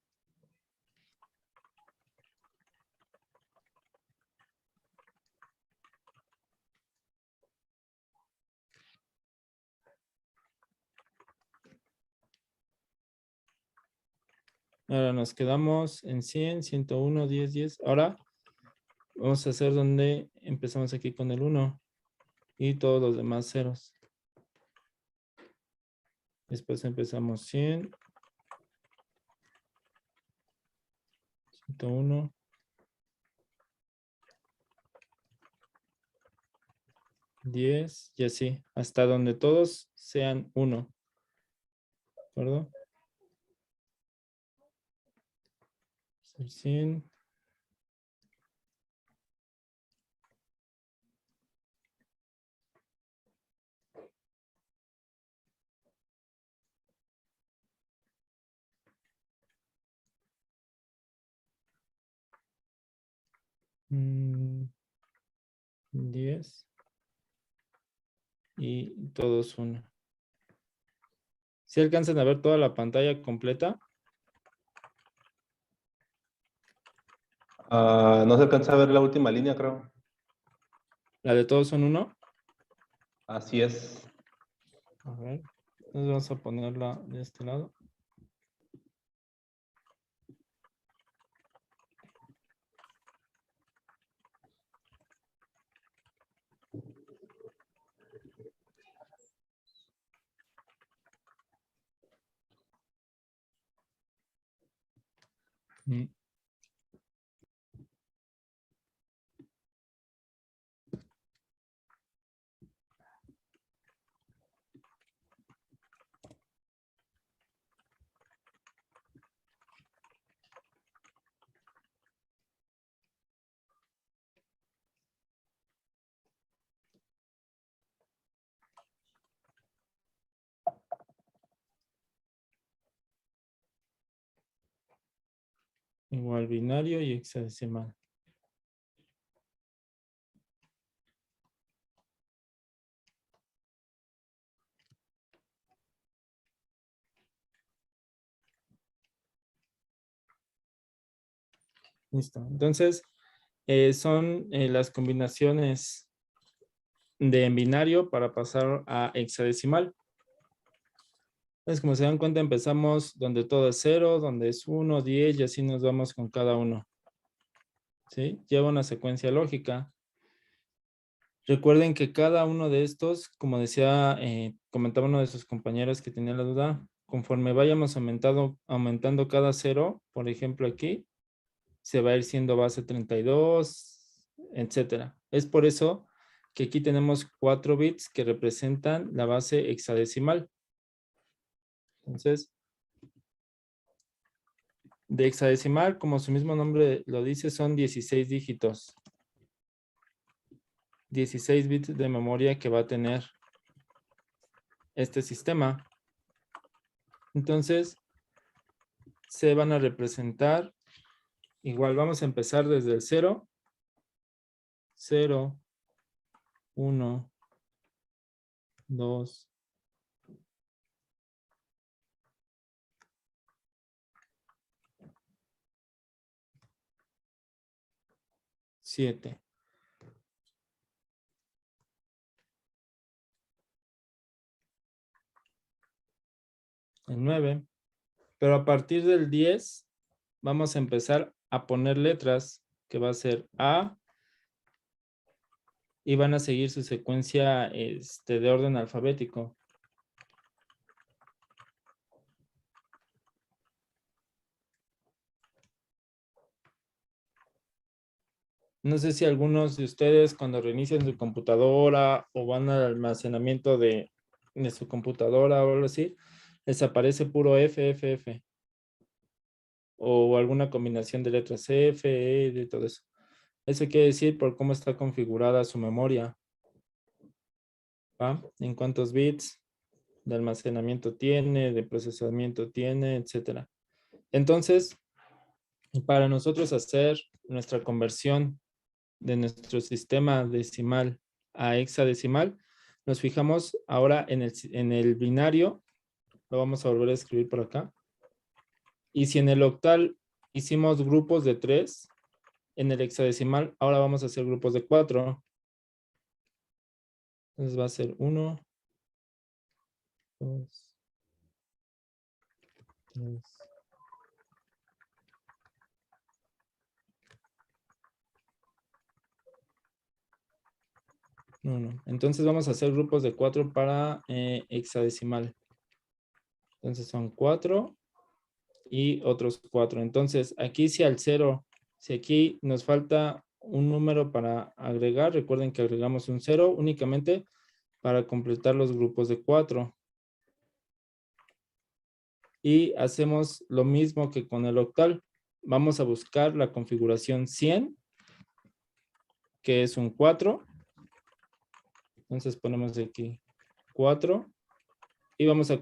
Ahora nos quedamos en 100, 101, 10, 10. Ahora vamos a hacer donde empezamos aquí con el 1 y todos los demás ceros. Después empezamos 100, 101, 10 y así, hasta donde todos sean 1. ¿De acuerdo? 100. Mm, 10 y todos 1. ¿Si alcanzan a ver toda la pantalla completa? No se alcanza a ver la última línea, creo. ¿La de todos son 1? Así es. A ver, entonces vamos a ponerla de este lado. Mm. igual binario y hexadecimal. Listo. Entonces, son las combinaciones de en binario para pasar a hexadecimal. Entonces, como se dan cuenta, empezamos donde todo es 0, donde es 1, 10 y así nos vamos con cada uno. ¿Sí? Lleva una secuencia lógica. Recuerden que cada uno de estos, como decía, comentaba uno de sus compañeros que tenía la duda, conforme vayamos aumentando cada 0, por ejemplo aquí, se va a ir siendo base 32, etcétera. Es por eso que aquí tenemos 4 bits que representan la base hexadecimal. Entonces, de hexadecimal, como su mismo nombre lo dice, son 16 dígitos. 16 bits de memoria que va a tener este sistema. Entonces, se van a representar, igual vamos a empezar desde el 0, 0, 1, 2, 7. El 9. Pero a partir del 10 vamos a empezar a poner letras que va a ser A y van a seguir su secuencia de orden alfabético. No sé si algunos de ustedes cuando reinician su computadora o van al almacenamiento de su computadora o algo así, les aparece puro F, F, F. O alguna combinación de letras F, E, de todo eso. Eso quiere decir por cómo está configurada su memoria. ¿Va? En cuántos bits de almacenamiento tiene, de procesamiento tiene, etcétera. Entonces, para nosotros hacer nuestra conversión de nuestro sistema decimal a hexadecimal, nos fijamos ahora en el binario, lo vamos a volver a escribir por acá. Y si en el octal hicimos grupos de 3, en el hexadecimal ahora vamos a hacer grupos de 4. Entonces va a ser 1, 2, 3. 1. Entonces vamos a hacer grupos de 4 para hexadecimal. Entonces son 4 y otros 4. Entonces aquí si al 0, si aquí nos falta un número para agregar, recuerden que agregamos un 0 únicamente para completar los grupos de 4. Y hacemos lo mismo que con el octal. Vamos a buscar la configuración 100, que es un 4. Entonces ponemos aquí 4 y vamos a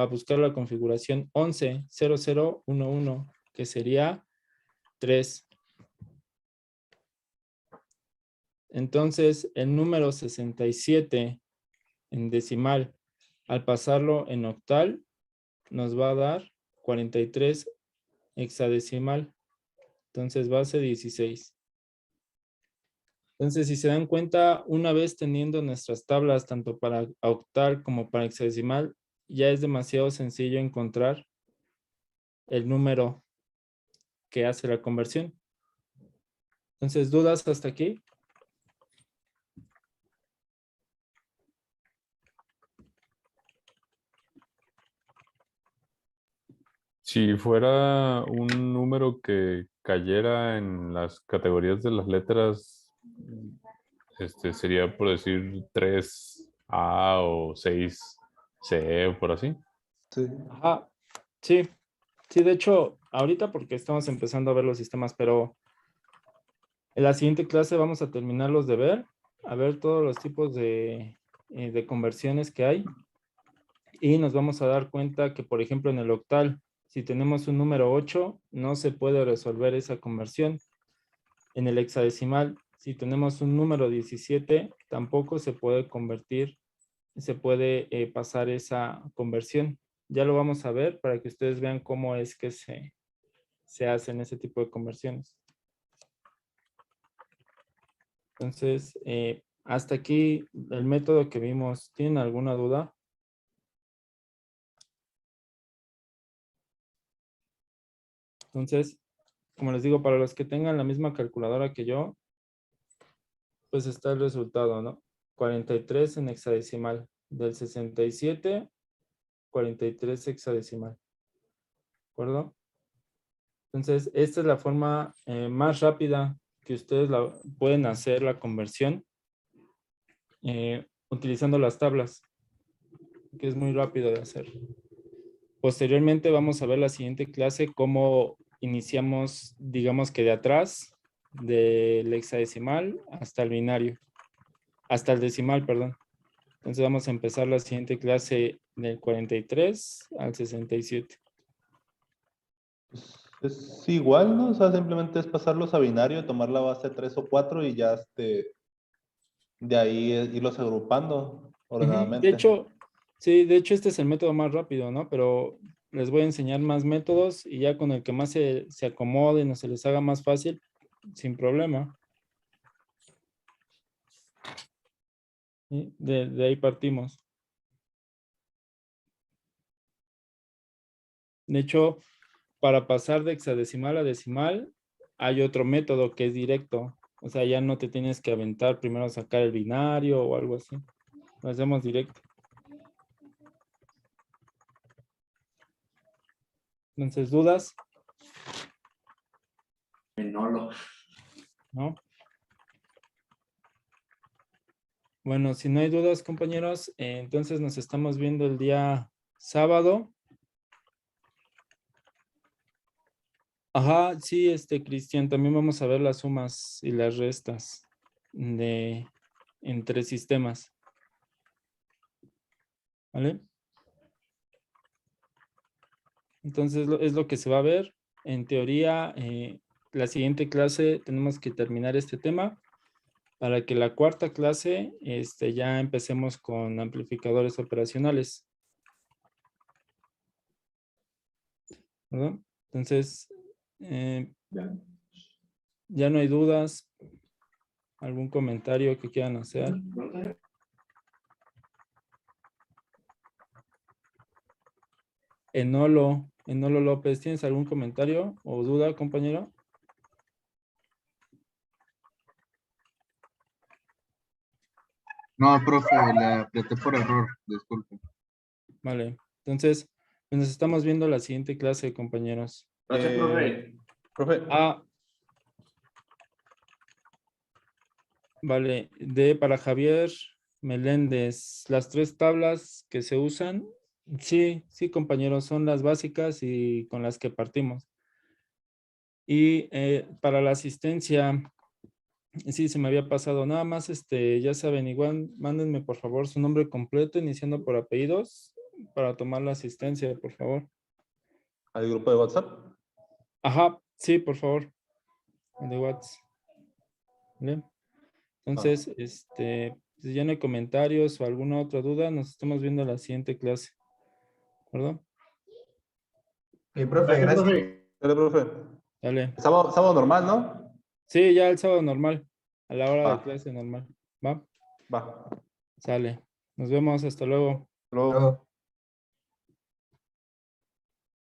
buscar la configuración 110011, que sería 3. Entonces el número 67 en decimal, al pasarlo en octal, nos va a dar 43 hexadecimal. Entonces base 16. Entonces, si se dan cuenta, una vez teniendo nuestras tablas tanto para octal como para hexadecimal, ya es demasiado sencillo encontrar el número que hace la conversión. Entonces, ¿dudas hasta aquí? Si fuera un número que cayera en las categorías de las letras, sería por decir 3A o 6C o por así. Sí. Ajá, sí. Sí, de hecho, ahorita porque estamos empezando a ver los sistemas, pero en la siguiente clase vamos a terminarlos de ver, a ver todos los tipos de conversiones que hay. Y nos vamos a dar cuenta que, por ejemplo, en el octal, Si tenemos un número 8, no se puede resolver esa conversión. En el hexadecimal, si tenemos un número 17, tampoco se puede convertir, se puede pasar esa conversión. Ya lo vamos a ver para que ustedes vean cómo es que se hacen ese tipo de conversiones. Entonces, hasta aquí el método que vimos. ¿Tienen alguna duda? Entonces, como les digo, para los que tengan la misma calculadora que yo, pues está el resultado, ¿no? 43 en hexadecimal. Del 67, 43 hexadecimal. ¿De acuerdo? Entonces, esta es la forma más rápida que ustedes pueden hacer la conversión utilizando las tablas, que es muy rápido de hacer. Posteriormente vamos a ver la siguiente clase cómo iniciamos, digamos que de atrás, del hexadecimal hasta el binario, hasta el decimal, perdón. Entonces vamos a empezar la siguiente clase del 43 al 67. Es igual, ¿no? O sea, simplemente es pasarlos a binario, tomar la base 3 o 4 y ya de ahí irlos agrupando ordenadamente. De hecho, sí, de hecho este es el método más rápido, ¿no? Pero les voy a enseñar más métodos y ya con el que más se acomoden o se les haga más fácil, sin problema. ¿Sí? De ahí partimos. De hecho, para pasar de hexadecimal a decimal, hay otro método que es directo. O sea, ya no te tienes que aventar primero a sacar el binario o algo así. Lo hacemos directo. Entonces, ¿dudas? No. ¿No? Bueno, si no hay dudas, compañeros, entonces nos estamos viendo el día sábado. Ajá, sí, Cristian, también vamos a ver las sumas y las restas entre sistemas. ¿Vale? Entonces es lo que se va a ver. En teoría, la siguiente clase tenemos que terminar este tema para que la cuarta clase ya empecemos con amplificadores operacionales. ¿Verdad? Entonces, ya no hay dudas. ¿Algún comentario que quieran hacer? Enolo López, ¿tienes algún comentario o duda, compañero? No, profe, la apreté por error, disculpe. Vale, entonces pues nos estamos viendo la siguiente clase, compañeros. Gracias, profe. Profe, Vale, para Javier Meléndez, las 3 tablas que se usan, sí, compañeros, son las básicas y con las que partimos. Y para la asistencia, sí, se me había pasado. Nada más, ya saben, igual mándenme por favor su nombre completo, iniciando por apellidos, para tomar la asistencia, por favor. ¿al grupo de WhatsApp? Ajá, sí, por favor. El de WhatsApp. ¿Vale? Entonces, si ya no hay comentarios o alguna otra duda, nos estamos viendo en la siguiente clase. ¿De acuerdo? Profe, gracias. Dale, profe. Dale. Sábado normal, ¿no? Sí, ya el sábado normal, a la hora de Va. clase normal. ¿Va? Va. Sale. Nos vemos, hasta luego. Luego.